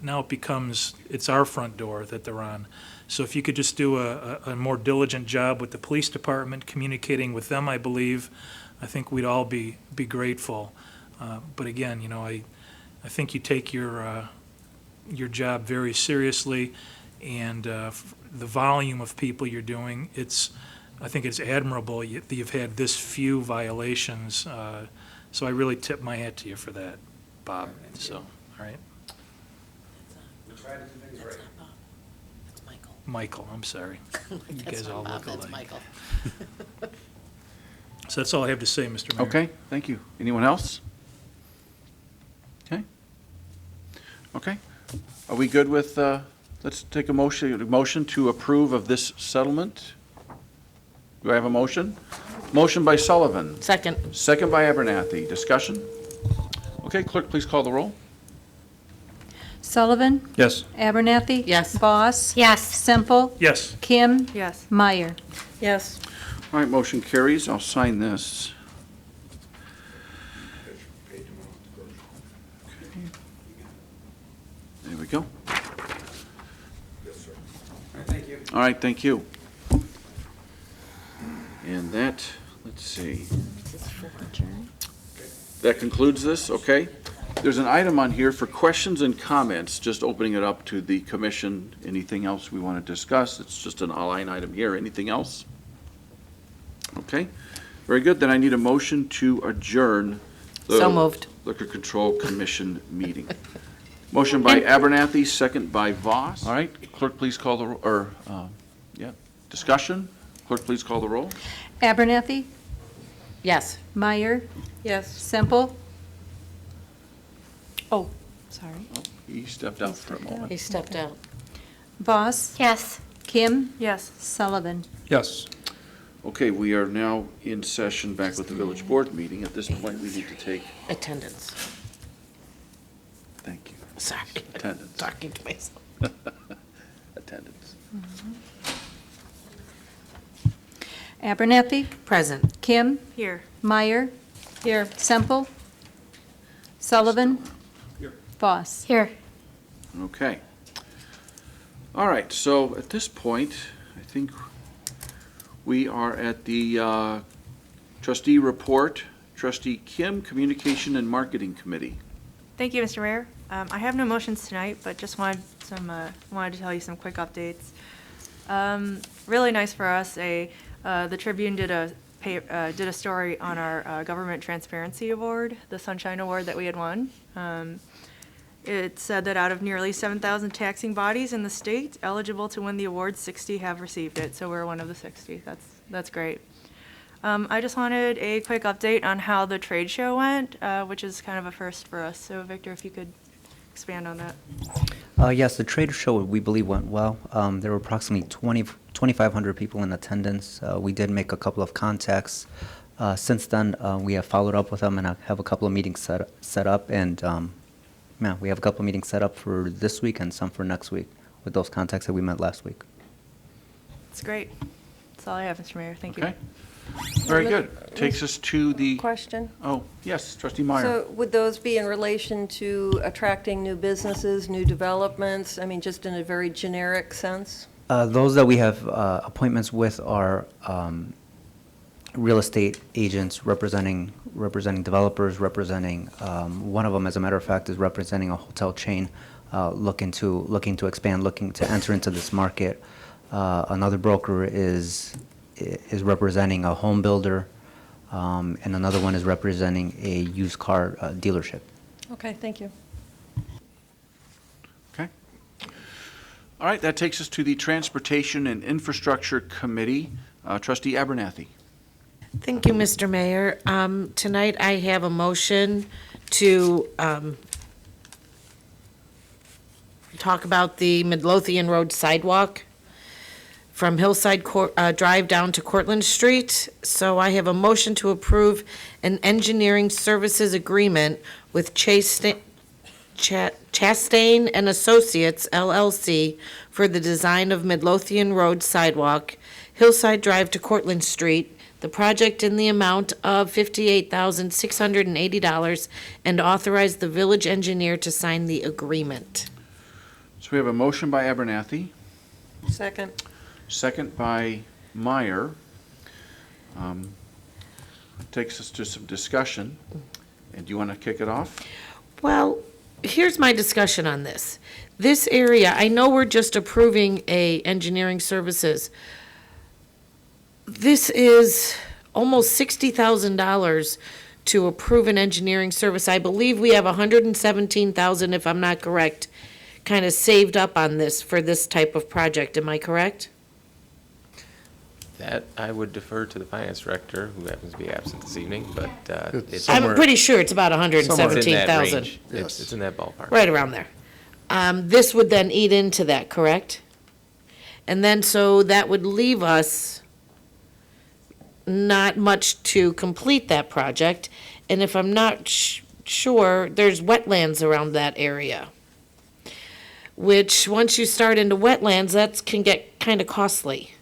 now it's our front door that they're on. So if you could just do a more diligent job with the police department, communicating with them, I believe, I think we'd all be grateful. But again, I think you take your job very seriously, and the volume of people you're doing, I think it's admirable that you've had this few violations. So I really tip my hat to you for that, Bob. So, all right. We try to do things right. That's Michael. Michael, I'm sorry. You That's guys not all Bob, look that's alike. Michael. So that's all I have to say, Mr. Mayor. Okay, thank you. Anyone else? Okay. Are we good with, let's take a motion to approve of this settlement? Do I have a motion? Motion by Sullivan, Second. second by Abernathy. Discussion? Okay, clerk, please call the roll. Sullivan, Yes. Abernathy. Yes. Voss. Yes. Semple, Yes. Kim, Yes. Meyer. Yes. All right, motion carries. I'll sign this. There we go. Yes, sir. All right, thank you. And that, let's see, that concludes this, okay? There's an item on here for questions and comments, just opening it up to the commission. Anything else we want to discuss? It's just an all-line item here. Anything else? Okay, very good. Then I need a motion to adjourn the So moved. Liquor Control Commission meeting. Motion by Abernathy, second by Voss. All right, clerk, please call the, discussion? Clerk, please call the roll. Abernathy, Yes. Meyer, Yes. Semple. Oh, sorry. He stepped out for a moment. He stepped out. Voss, Yes. Kim, Yes. Sullivan. Yes. Okay, we are now in session back with the village board meeting. At this point, we need to take, Attendance. thank you, Sorry. attendance. Talking to myself. Attendance. Abernathy, Present. Kim, Here. Meyer, Here. Semple, Sullivan, Voss. Here. Okay. All right, so at this point, I think we are at the trustee report. Trustee Kim, Communication and Marketing Committee. Thank you, Mr. Mayor. I have no motions tonight, but just wanted to tell you some quick updates. Really nice for us. The Tribune did a story on our Government Transparency Award, the Sunshine Award that we had won. It said that out of nearly 7,000 taxing bodies in the state eligible to win the award, 60 have received it. So we're one of the 60. That's great. I just wanted a quick update on how the trade show went, which is kind of a first for us. So Victor, if you could expand on that. Yes, the trade show we believe went well. There were approximately 2,500 people in attendance. We did make a couple of contacts. Since then, we have followed up with them and have a couple of meetings set up. And we have a couple of meetings set up for this week and some for next week. with those contacts that we met last week. That's great. That's all I have, Mr. Mayor. Thank you. Okay. Very good. Takes us to the, Question? oh, yes, trustee Meyer. So would those be in relation to attracting new businesses, new developments? I mean, just in a very generic sense? Those that we have appointments with are real estate agents representing developers, representing, one of them, as a matter of fact, is representing a hotel chain looking to expand, looking to enter into this market. Another broker is representing a home builder, and another one is representing a used car dealership. Okay, thank you. Okay. All right, that takes us to the Transportation and Infrastructure Committee. Trustee Abernathy. Thank you, Mr. Mayor. Tonight I have a motion to talk about the Midlothian Road sidewalk from Hillside Drive down to Cortlandt Street. So I have a motion to approve an engineering services agreement with Chastain and Associates LLC for the design of Midlothian Road sidewalk, Hillside Drive to Cortlandt Street, the project in the amount of $58,680, and authorize the village engineer to sign the agreement. So we have a motion by Abernathy, Second. second by Meyer. Takes us to some discussion. And do you want to kick it off? Well, here's my discussion on this. This area, I know we're just approving a engineering services. This is almost $60,000 to approve an engineering service. I believe we have $117,000, if I'm not correct, kind of saved up on this for this type of project. Am I correct? That I would defer to the finance director, who happens to be absent this evening, but it's I'm somewhere. pretty sure it's about somewhere in that 117,000. range. It's in that ballpark. Right around there. This would then eat into that, correct? And then, so that would leave us not much to complete that project. And if I'm not sure, there's wetlands around that area, which, once you start into wetlands, that can get kind of costly.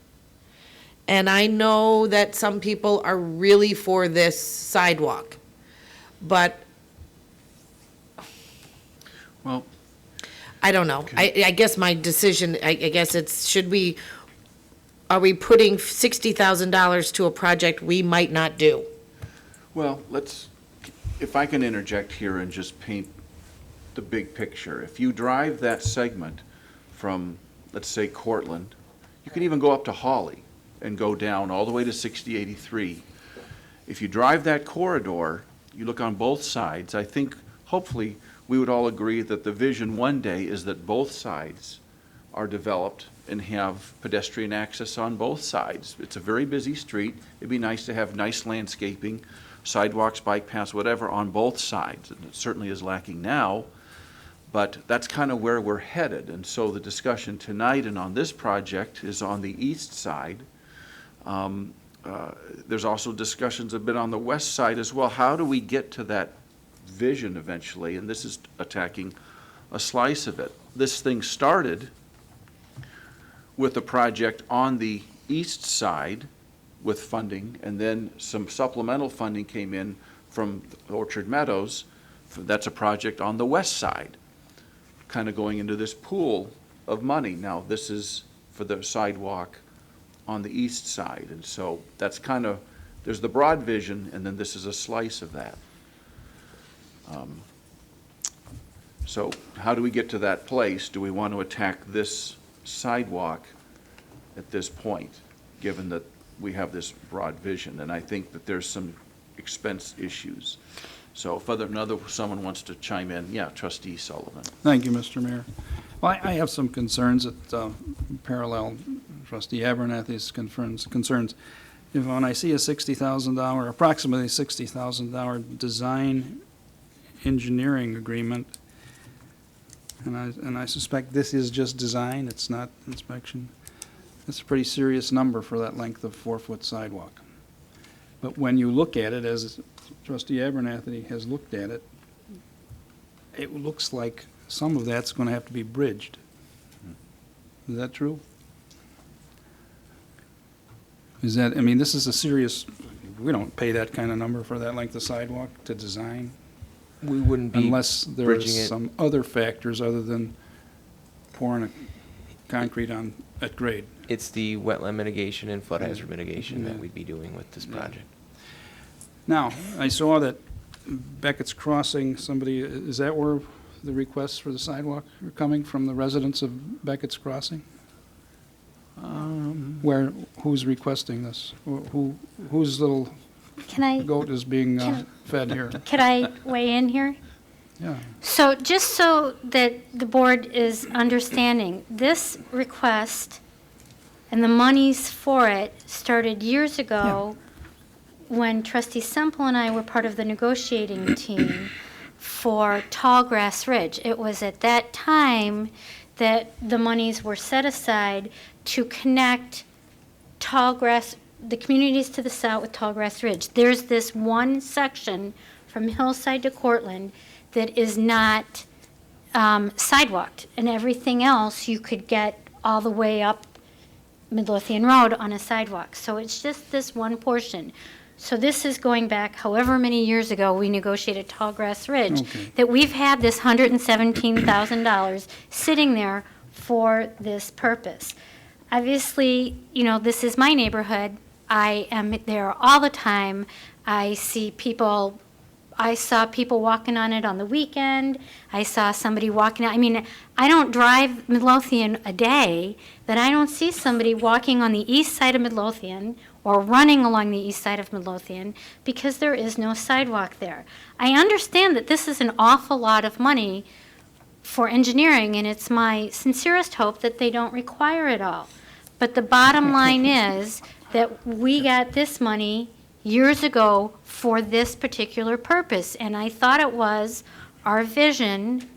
And I know that some people are really for this sidewalk, but Well, I don't know. I guess my decision, I guess it's, are we putting $60,000 to a project we might not do? well, if I can interject here and just paint the big picture. If you drive that segment from, let's say, Cortland, you can even go up to Hawley and go down all the way to 6083. If you drive that corridor, you look on both sides, I think hopefully we would all agree that the vision one day is that both sides are developed and have pedestrian access on both sides. It's a very busy street. It'd be nice to have nice landscaping, sidewalks, bike paths, whatever, on both sides. And it certainly is lacking now, but that's kind of where we're headed. And so the discussion tonight and on this project is on the east side. There's also discussions a bit on the west side as well. How do we get to that vision eventually? And this is attacking a slice of it. This thing started with a project on the east side with funding, and then some supplemental funding came in from Orchard Meadows. That's a project on the west side, kind of going into this pool of money. Now, this is for the sidewalk on the east side, and so that's kind of, there's the broad vision, and then this is a slice of that. So how do we get to that place? Do we want to attack this sidewalk at this point, given that we have this broad vision? And I think that there's some expense issues. So if someone wants to chime in, yeah, Trustee Sullivan. Thank you, Mr. Mayor. Well, I have some concerns that parallel Trustee Abernathy's concerns. When I see a $60,000, approximately $60,000 design engineering agreement, and I suspect this is just design, it's not inspection, it's a pretty serious number for that length of 4-foot sidewalk. But when you look at it, as Trustee Abernathy has looked at it, it looks like some of that's going to have to be bridged. Is that true? Is that, I mean, this is a serious, we don't pay that kind of number for that length of sidewalk to design. We wouldn't be Unless bridging there's it. some other factors other than pouring a concrete on at grade. It's the wetland mitigation and flood hazard mitigation Yeah. that we'd be doing with this project. Now, I saw that Beckett's Crossing, somebody, is that where the requests for the sidewalk are coming from, the residents of Beckett's Crossing? Where, who's requesting this? Whose little Can I, goat is being Can- fed here? could I weigh in here? Yeah. So just so that the board is understanding, this request and the monies for it started years ago when trustee Semple and I were part of the negotiating team for Tallgrass Ridge. It was at that time that the monies were set aside to connect Tallgrass, the communities to the south with Tallgrass Ridge. There's this one section from Hillside to Cortland that is not sidewalked, and everything else you could get all the way up Midlothian Road on a sidewalk. So it's just this one portion. So this is going back however many years ago we negotiated Tallgrass Ridge, Okay. that we've had this $117,000 sitting there for this purpose. Obviously, you know, this is my neighborhood. I am there all the time. I see people, I saw people walking on it on the weekend. I saw somebody walking, I mean, I don't drive Midlothian a day that I don't see somebody walking on the east side of Midlothian or running along the east side of Midlothian because there is no sidewalk there. I understand that this is an awful lot of money for engineering, and it's my sincerest hope that they don't require it all. But the bottom line is that we got this money years ago for this particular purpose, and I thought it was our vision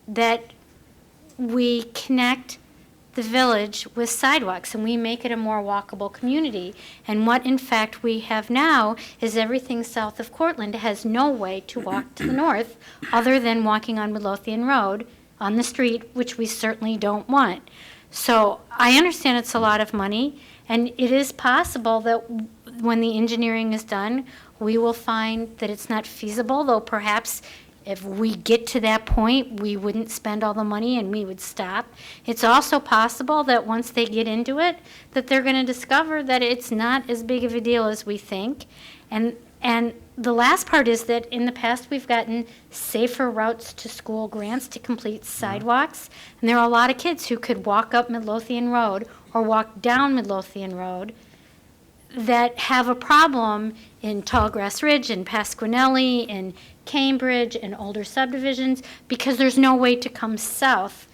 that we connect the village with sidewalks and we make it a more walkable community. And what in fact we have now is everything south of Cortland has no way to walk to the north other than walking on Midlothian Road on the street, which we certainly don't want. So I understand it's a lot of money, and it is possible that when the engineering is done, we will find that it's not feasible, though perhaps if we get to that point, we wouldn't spend all the money and we would stop. It's also possible that once they get into it, that they're going to discover that it's not as big of a deal as we think. And the last part is that in the past, we've gotten safer routes to school grants to complete sidewalks. And there are a lot of kids who could walk up Midlothian Road or walk down Midlothian Road that have a problem in Tallgrass Ridge and Pasquinelli and Cambridge and older subdivisions because there's no way to come south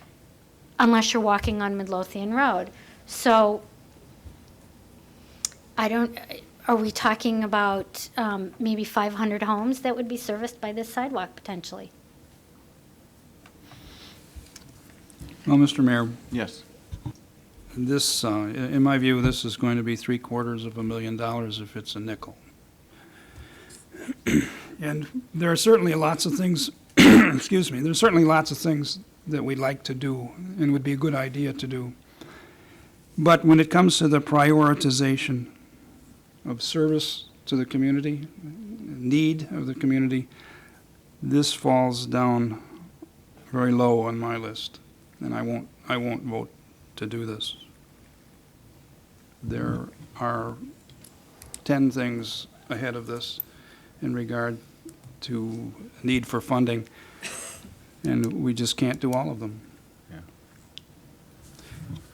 unless you're walking on Midlothian Road. So are we talking about maybe 500 homes that would be serviced by this sidewalk potentially? Well, Mr. Mayor, Yes. this, in my view, this is going to be $750,000 if it's a nickel. And there are certainly lots of things, excuse me, there's certainly lots of things that we'd like to do and would be a good idea to do. But when it comes to the prioritization of service to the community, need of the community, this falls down very low on my list, and I won't vote to do this. There are 10 things ahead of this in regard to need for funding, and we just can't do all of them. Yeah.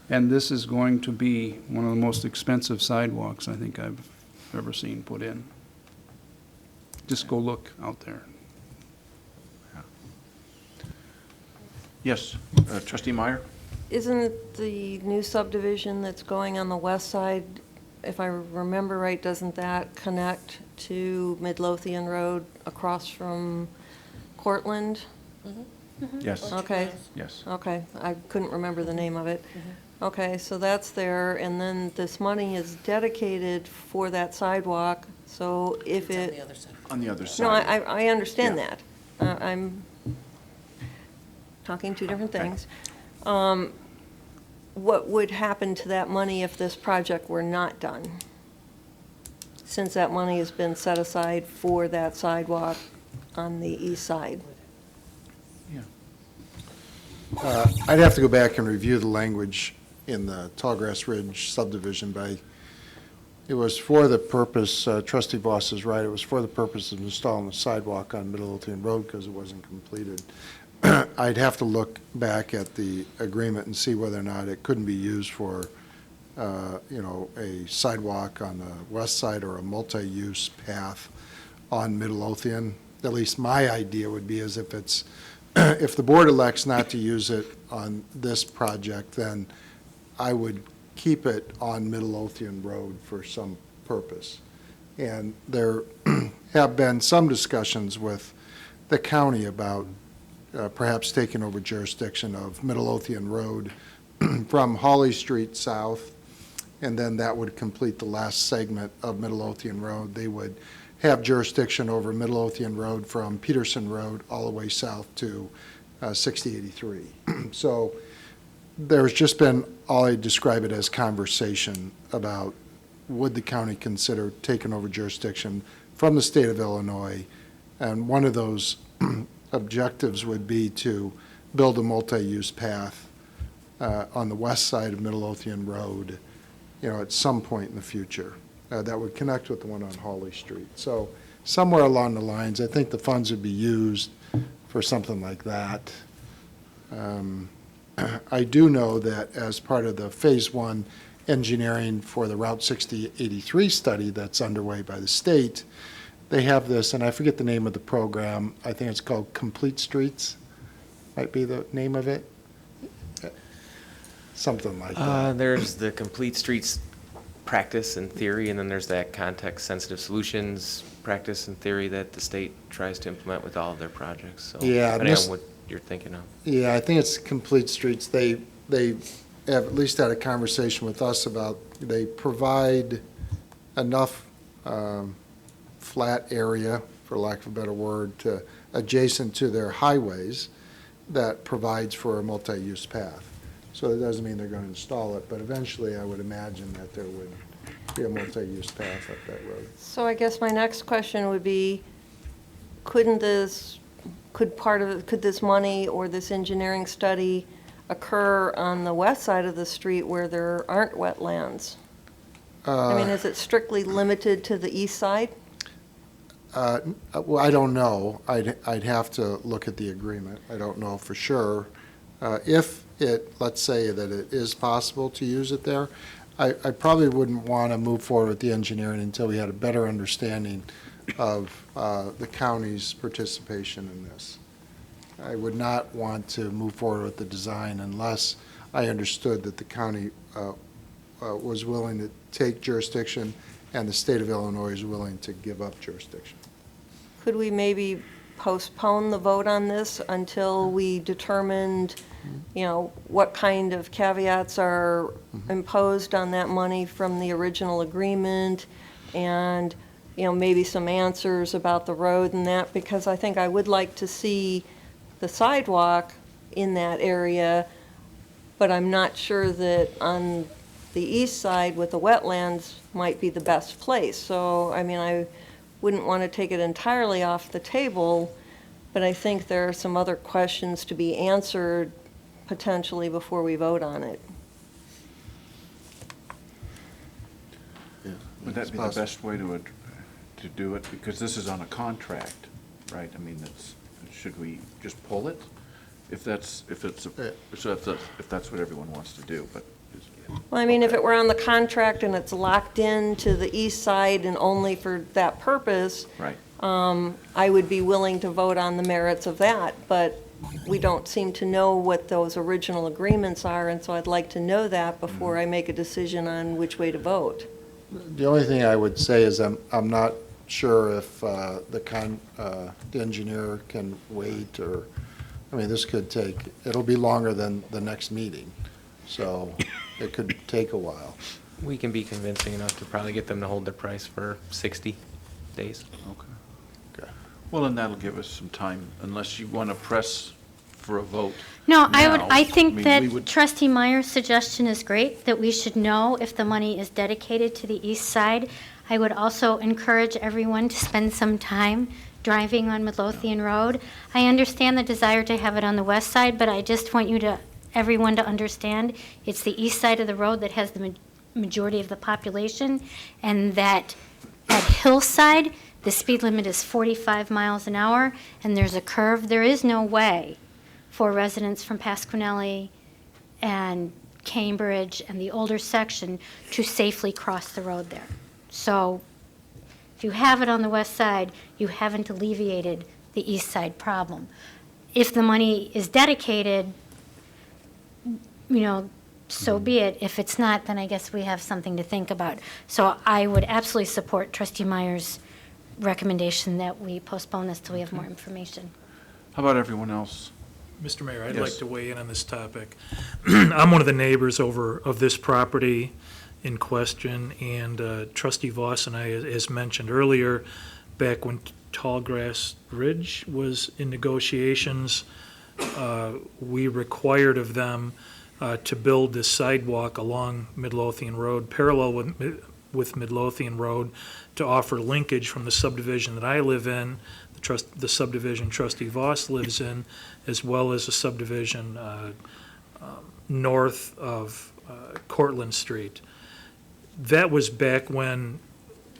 And this is going to be one of the most expensive sidewalks I think I've ever seen put in. Just go look out there. Yes, trustee Meyer? Isn't the new subdivision that's going on the west side, if I remember right, doesn't that connect to Midlothian Road across from Cortland? Yes. Okay. Yes. Okay, I couldn't remember the name of it. Okay, so that's there, and then this money is dedicated for that sidewalk, so if it... On the other side. No, I understand Yeah. that. I'm talking two different Okay. things. what would happen to that money if this project were not done? Since that money has been set aside for that sidewalk on the east side. I'd have to go back and review the language in the Tallgrass Ridge subdivision, but it was for the purpose, trustee Boss is right, it was for the purpose of installing the sidewalk on Midlothian Road because it wasn't completed. I'd have to look back at the agreement and see whether or not it couldn't be used for, a sidewalk on the west side or a multi-use path on Midlothian. At least my idea would be is if it's, if the board elects not to use it on this project, then I would keep it on Midlothian Road for some purpose. And there have been some discussions with the county about perhaps taking over jurisdiction of Midlothian Road from Hawley Street south, and then that would complete the last segment of Midlothian Road. They would have jurisdiction over Midlothian Road from Peterson Road all the way south to 6083. So there's just been, I describe it as conversation about would the county consider taking over jurisdiction from the state of Illinois, and one of those objectives would be to build a multi-use path on the west side of Midlothian Road, at some point in the future that would connect with the one on Hawley Street. So somewhere along the lines, I think the funds would be used for something like that. I do know that as part of the Phase 1 engineering for the Route 6083 study that's underway by the state, they have this, and I forget the name of the program. I think it's called Complete Streets, might be the name of it. Something like that. There's the Complete Streets practice and theory, and then there's that context-sensitive solutions practice and theory that the state tries to implement with all of their projects. So Yeah, depending on what you're thinking of. Yeah, I think it's Complete Streets. They have at least had a conversation with us about, they provide enough flat area, for lack of a better word, adjacent to their highways that provides for a multi-use path. So that doesn't mean they're going to install it, but eventually I would imagine that there would be a multi-use path up that road. So I guess my next question would be, could this money or this engineering study occur on the west side of the street where there aren't wetlands? Is it strictly limited to the east side? Well, I don't know. I'd have to look at the agreement. I don't know for sure. If let's say that it is possible to use it there, I probably wouldn't want to move forward with the engineering until we had a better understanding of the county's participation in this. I would not want to move forward with the design unless I understood that the county was willing to take jurisdiction and the state of Illinois is willing to give up jurisdiction. Could we maybe postpone the vote on this until we determined, what kind of caveats are imposed on that money from the original agreement, and, maybe some answers about the road and that, because I think I would like to see the sidewalk in that area, but I'm not sure that on the east side with the wetlands might be the best place. So, I wouldn't want to take it entirely off the table, but I think there are some other questions to be answered potentially before we vote on it. Would that be the best way to do it? Because this is on a contract, right? Should we just pull it? If that's what everyone wants to do, but. Well, if it were on the contract and it's locked in to the east side and only for that purpose, right. I would be willing to vote on the merits of that, but we don't seem to know what those original agreements are, and so I'd like to know that before I make a decision on which way to vote. The only thing I would say is I'm not sure if the engineer can wait, or, this could it'll be longer than the next meeting, so it could take a while. We can be convincing enough to probably get them to hold their price for 60 days. Okay. Well, and that'll give us some time, unless you want to press for a vote. No, I now. think mean, we that would- trustee Meyer's suggestion is great, that we should know if the money is dedicated to the east side. I would also encourage everyone to spend some time driving on Midlothian Road. I understand the desire to have it on the west side, but I just want everyone to understand, it's the east side of the road that has the majority of the population, and that at Hillside, the speed limit is 45 miles an hour, and there's a curve. There is no way for residents from Pasquinelli and Cambridge and the older section to safely cross the road there. So if you have it on the west side, you haven't alleviated the east side problem. If the money is dedicated, so be it. If it's not, then I guess we have something to think about. So I would absolutely support Trustee Meyer's recommendation that we postpone this till we have more information. How about everyone else? Mr. Mayor, I'd Yes. like to weigh in on this topic. I'm one of the neighbors of this property in question, and Trustee Voss and I, as mentioned earlier, back when Tallgrass Ridge was in negotiations, we required of them to build this sidewalk along Midlothian Road, parallel with Midlothian Road, to offer linkage from the subdivision that I live in, the subdivision Trustee Voss lives in, as well as a subdivision north of Cortlandt Street. That was back when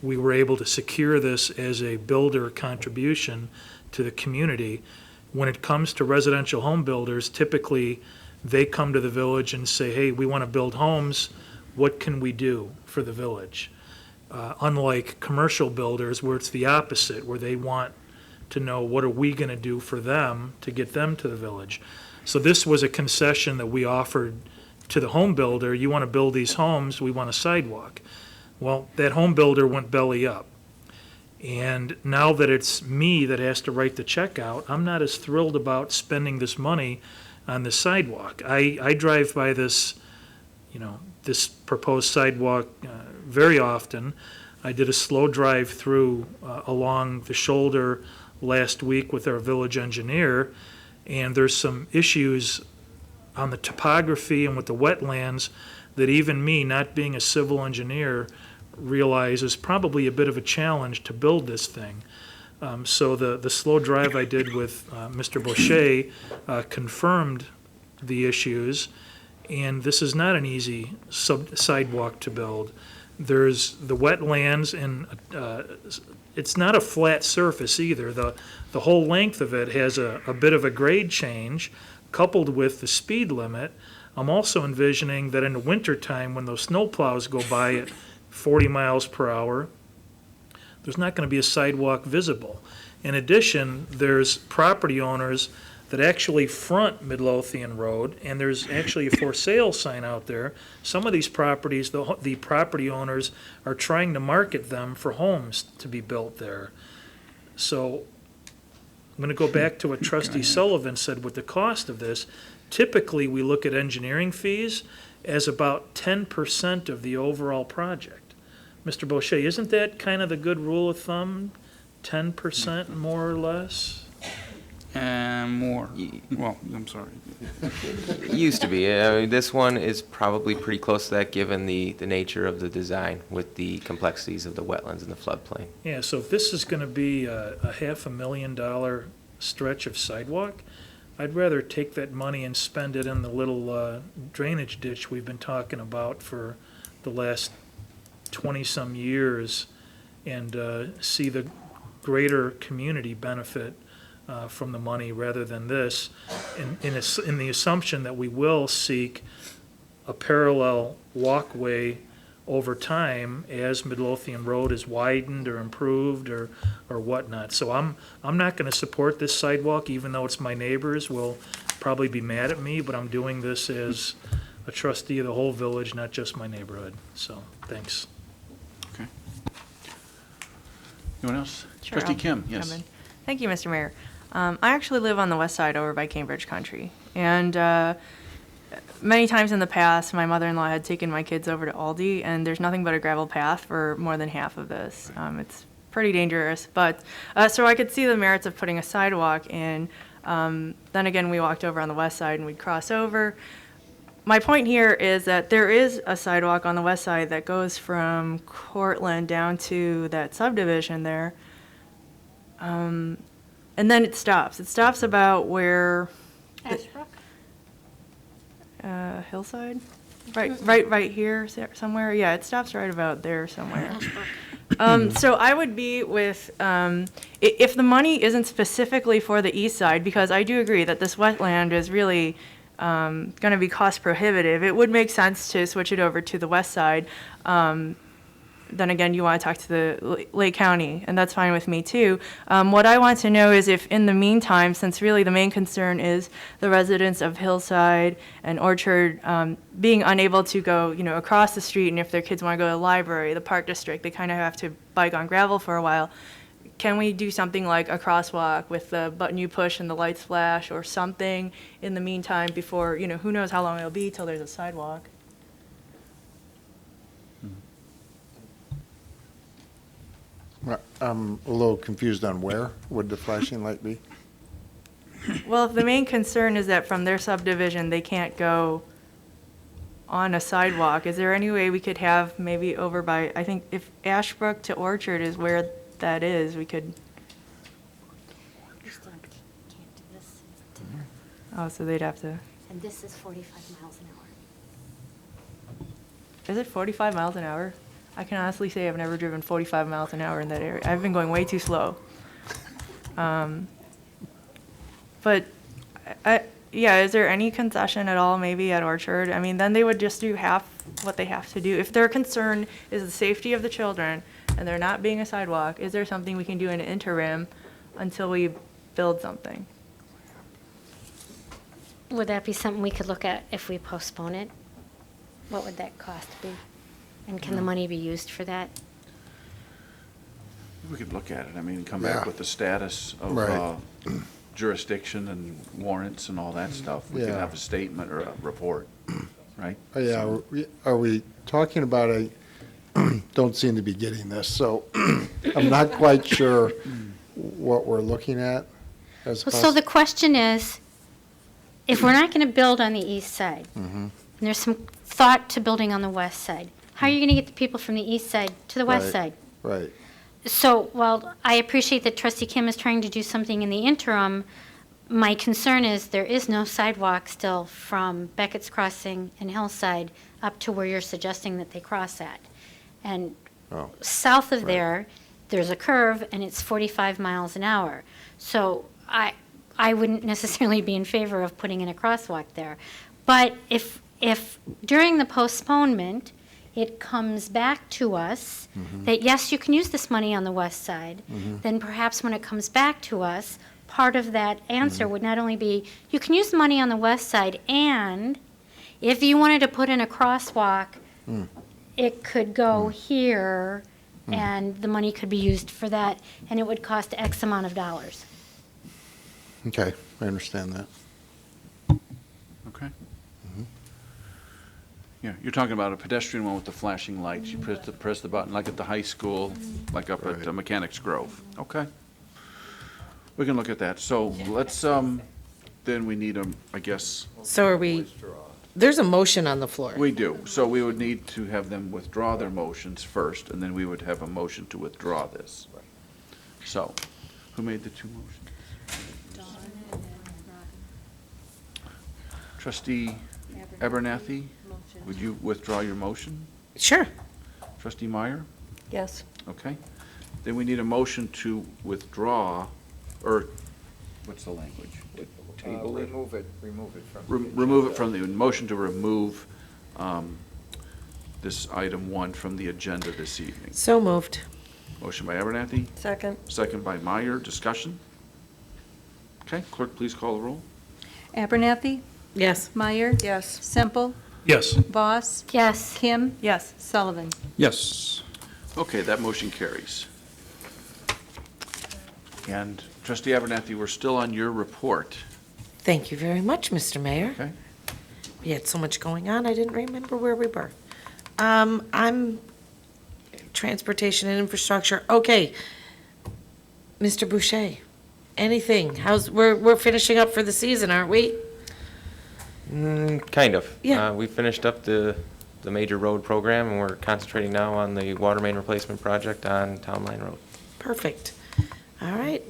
we were able to secure this as a builder contribution to the community. When it comes to residential home builders, typically they come to the village and say, hey, we want to build homes. What can we do for the village? Unlike commercial builders, where it's the opposite, where they want to know what are we going to do for them to get them to the village. So this was a concession that we offered to the home builder. You want to build these homes, we want a sidewalk. Well, that home builder went belly up. And now that it's me that has to write the check out, I'm not as thrilled about spending this money on the sidewalk. I drive by this, this proposed sidewalk very often. I did a slow drive through along the shoulder last week with our village engineer, and there's some issues on the topography and with the wetlands that even me, not being a civil engineer, realize is probably a bit of a challenge to build this thing. So the slow drive I did with Mr. Boucher confirmed the issues, and this is not an easy sidewalk to build. There's the wetlands, and it's not a flat surface either. The whole length of it has a bit of a grade change, coupled with the speed limit. I'm also envisioning that in the wintertime, when those snow plows go by at 40 miles per hour, there's not going to be a sidewalk visible. In addition, there's property owners that actually front Midlothian Road, and there's actually a for sale sign out there. Some of these properties, the property owners are trying to market them for homes to be built there. So I'm going to go back to what Trustee Sullivan said with the cost of this. Typically, we look at engineering fees as about 10% of the overall project. Mr. Boucher, isn't that kind of the good rule of thumb? 10% more or less? More. Well, I'm sorry. It used to be. This one is probably pretty close to that, given the nature of the design with the complexities of the wetlands and the floodplain. Yeah, so if this is going to be a $500,000 stretch of sidewalk, I'd rather take that money and spend it in the little drainage ditch we've been talking about for the last 20-some years and see the greater community benefit from the money rather than this, in the assumption that we will seek a parallel walkway over time as Midlothian Road is widened or improved or whatnot. So I'm not going to support this sidewalk, even though it's my neighbors will probably be mad at me, but I'm doing this as a trustee of the whole village, not just my neighborhood. So, thanks. Okay. Anyone else? Sure, Trustee I'll Kim, come yes. in. Thank you, Mr. Mayor. I actually live on the west side over by Cambridge Country. And many times in the past, my mother-in-law had taken my kids over to Aldi, and there's nothing but a gravel path for more than half of this. It's pretty dangerous. But so I could see the merits of putting a sidewalk in. Then again, we walked over on the west side and we'd cross over. My point here is that there is a sidewalk on the west side that goes from Cortland down to that subdivision there. And then it stops. It stops about where, Ashbrook? Hillside? Right here somewhere. Yeah, it stops right about there somewhere. So I would be with, if the money isn't specifically for the east side, because I do agree that this wetland is really going to be cost prohibitive, it would make sense to switch it over to the west side. Then again, you want to talk to the Lake County, and that's fine with me too. What I want to know is if in the meantime, since really the main concern is the residents of Hillside and Orchard being unable to go, across the street, and if their kids want to go to the library, the park district, they kind of have to bike on gravel for a while. Can we do something like a crosswalk with the button you push and the lights flash or something in the meantime before, who knows how long it'll be till there's a sidewalk? I'm a little confused on where would the flashing light be? Well, if the main concern is that from their subdivision, they can't go on a sidewalk, is there any way we could have maybe over by, I think if Ashbrook to Orchard is where that is, we could, oh, so they'd have to, And this is 45 miles an hour. is it 45 miles an hour? I can honestly say I've never driven 45 miles an hour in that area. I've been going way too slow. But, yeah, is there any concession at all maybe at Orchard? I mean, then they would just do half what they have to do. If their concern is the safety of the children and there not being a sidewalk, is there something we can do in an interim until we build something? Would that be something we could look at if we postpone it? What would that cost be? And can the money be used for that? We could look at it, I mean, come back Yeah. with the status of Right. jurisdiction and warrants and all that stuff. We could Yeah. have a statement or a report, right? Oh, yeah, are we talking about don't seem to be getting this, so I'm not quite sure what we're looking at as Well, so the question is, if we're not going to build on the east side, and there's some thought to building on the west side, how are you going to get the people from the east side to the west Right. side? Right. So while I appreciate that Trustee Kim is trying to do something in the interim, my concern is there is no sidewalk still from Beckett's Crossing and Hillside up to where you're suggesting that they cross at. And Oh, south of right. there, there's a curve and it's 45 miles an hour. So I wouldn't necessarily be in favor of putting in a crosswalk there. But if during the postponement, it comes back to us that, yes, you can use this money on the west side, then perhaps when it comes back to us, part of that answer would not only be, you can use the money on the west side, and if you wanted to put in a crosswalk, it could go here, and the money could be used for that, and it would cost X amount of dollars. Okay, I understand that. Okay. Yeah, you're talking about a pedestrian one with the flashing lights. You press the button, like at the high school, like up at Mechanics Grove. Okay. We can look at that. So let's, then we need I guess, So are we, there's a motion on the floor. we do. So we would need to have them withdraw their motions first, and then we would have a motion to withdraw this. So, who made the two motions? Trustee Abernathy, would you withdraw your motion? Sure. Trustee Meyer? Yes. Okay. Then we need a motion to withdraw, or, what's the language? Table it? Remove it from. Remove it from the, motion to remove this item 1 from the agenda this evening. So moved. Motion by Abernathy, Second. second by Meyer. Discussion? Okay, clerk, please call the roll. Abernathy? Yes. Meyer? Yes. Semple? Yes. Voss? Yes. Kim? Yes. Sullivan? Yes. Okay, that motion carries. And Trustee Abernathy, we're still on your report. Thank you very much, Mr. Mayor. Okay. We had so much going on, I didn't remember where we were. I'm transportation and infrastructure. Okay. Mr. Boucher, Anything? We're finishing up for the season, aren't we? Kind of. Yeah. We finished up the major road program, and we're concentrating now on the water main replacement project on Town Line Road. Perfect. All right.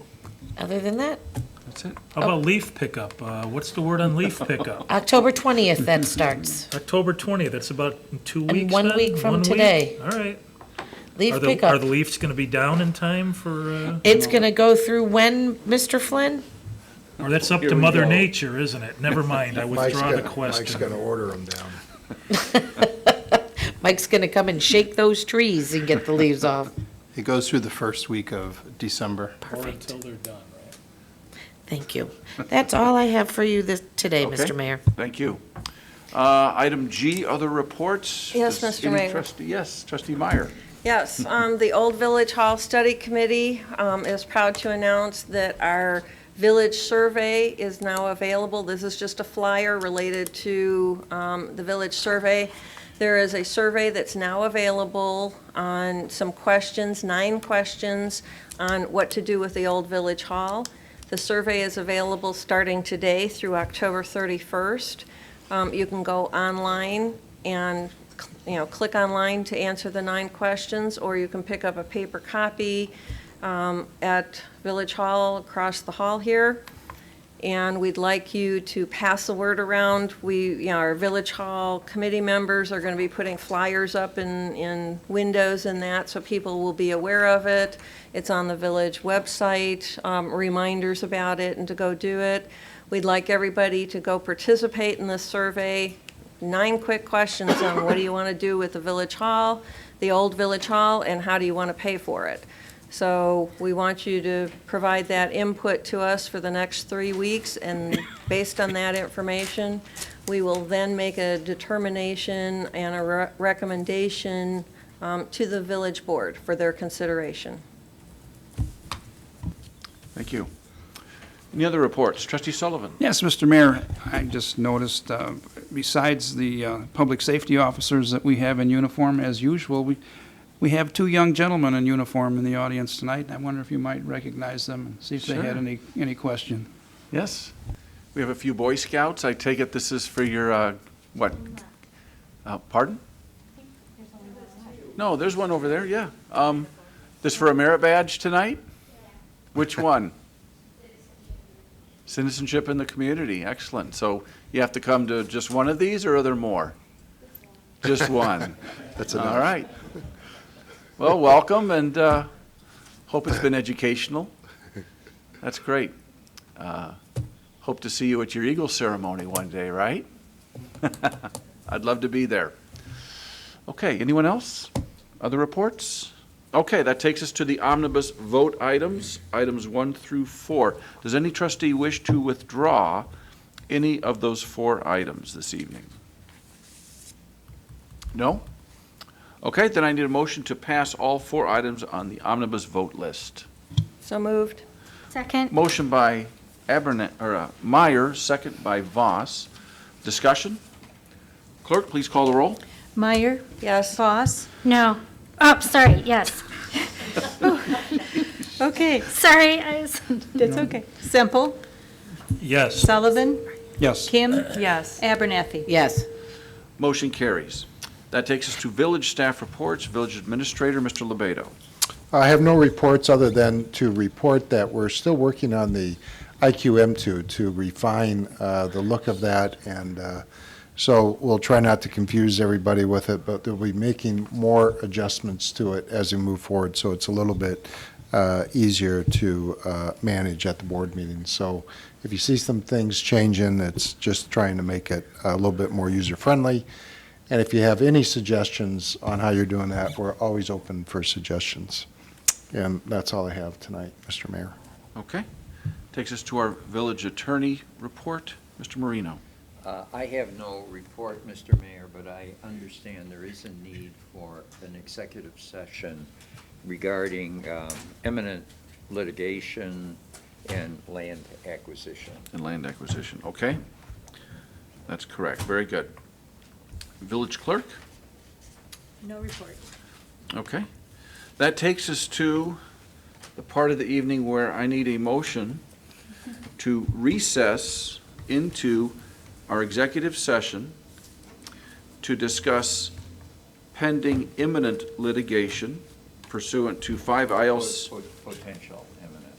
Other than that, That's it. How about leaf pickup? What's the word on leaf pickup? October 20th that starts. October 20th, that's about 2 And weeks 1 then? week from 1 week? today. All right. Leaf Are the pickup. leaves going to be down in time for, It's going to go through when, Mr. Flynn? or that's up Here to we Mother go. Nature, isn't it? Never mind, I withdraw the question. Mike's gonna order them down. Mike's going to come and shake those trees and get the leaves off. It goes through the first week of December. Or Perfect. until they're done, right? Thank you. That's all I have for you today, Okay. Mr. Mayor. Thank you. Item G, other reports. Yes, Does Mr. any Mayor. Yes, trustee Meyer. Yes, the Old Village Hall Study Committee is proud to announce that our village survey is now available. This is just a flyer related to the village survey. There is a survey that's now available on some questions, 9 questions, on what to do with the Old Village Hall. The survey is available starting today through October 31st. You can go online and click online to answer the 9 questions, or you can pick up a paper copy at Village Hall across the hall here. And we'd like you to pass the word around. Our Village Hall committee members are going to be putting flyers up in windows and that, so people will be aware of it. It's on the village website, reminders about it and to go do it. We'd like everybody to go participate in this survey. 9 quick questions on what do you want to do with the Village Hall, the old Village Hall, and how do you want to pay for it. So we want you to provide that input to us for the next 3 weeks, and based on that information, we will then make a determination and a recommendation to the village board for their consideration. Thank you. Any other reports? Trustee Sullivan? Yes, Mr. Mayor, I just noticed, besides the public safety officers that we have in uniform, as usual, we have 2 young gentlemen in uniform in the audience tonight. I wonder if you might recognize them and see if they had Sure. any question. Yes. We have a few Boy Scouts. I take it this is for your, what? Pardon? No, there's one over there, yeah. This for a merit badge tonight? Which one? Citizenship in the community, excellent. So you have to come to just one of these, or are there more? Just one. That's All enough. right. Well, welcome, and hope it's been educational. That's great. Hope to see you at your Eagle ceremony one day, right? I'd love to be there. Okay, anyone else? Other reports? Okay, that takes us to the omnibus vote items, items 1 through 4. Does any trustee wish to withdraw any of those 4 items this evening? No? Okay, then I need a motion to pass all 4 items on the omnibus vote list. So moved. Second. Motion by Meyer, second by Voss. Discussion? Clerk, please call the roll. Meyer. Yes. Voss. No. Oh, sorry, yes. Okay, Sorry, that's okay. Semple. Yes. Sullivan. Yes. Kim. Yes. Abernathy. Yes. Motion carries. That takes us to village staff reports. Village Administrator, Mr. Lebedo. I have no reports other than to report that we're still working on the IQM2 to refine the look of that, and so we'll try not to confuse everybody with it, but we'll be making more adjustments to it as we move forward, so it's a little bit easier to manage at the board meeting. So if you see some things changing, it's just trying to make it a little bit more user-friendly. And if you have any suggestions on how you're doing that, we're always open for suggestions. And that's all I have tonight, Mr. Mayor. Okay. Takes us to our village attorney report. Mr. Marino. I have no report, Mr. Mayor, but I understand there is a need for an executive session regarding imminent litigation and land acquisition. And land acquisition, okay. That's correct. Very good. Village clerk? No report. Okay. That takes us to the part of the evening where I need a motion to recess into our executive session to discuss pending imminent litigation pursuant to 5 ILC. Potential imminent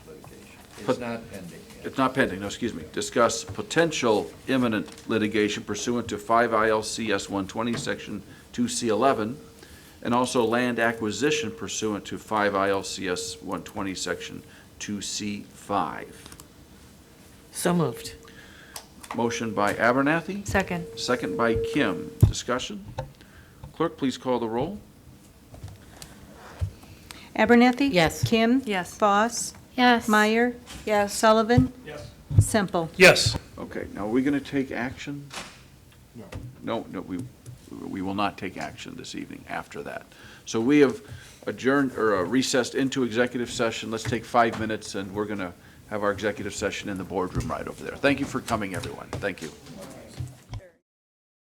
litigation. Pot- It's not pending yet. It's not pending, no, excuse me. Discuss potential imminent litigation pursuant to 5 ILCS 120, Section 2C11, and also land acquisition pursuant to 5 ILCS 120, Section 2C5. So moved. Motion by Abernathy, Second. second by Kim. Discussion? Clerk, please call the roll. Abernathy? Yes. Kim? Yes. Voss? Yes. Meyer? Yes. Sullivan? Yes. Semple? Yes. Okay, now are we going to take action? No, we will not take action this evening after that. So we have adjourned or recessed into executive session. Let's take 5 minutes and we're going to have our executive session in the boardroom right over there. Thank you for coming, everyone. Thank you.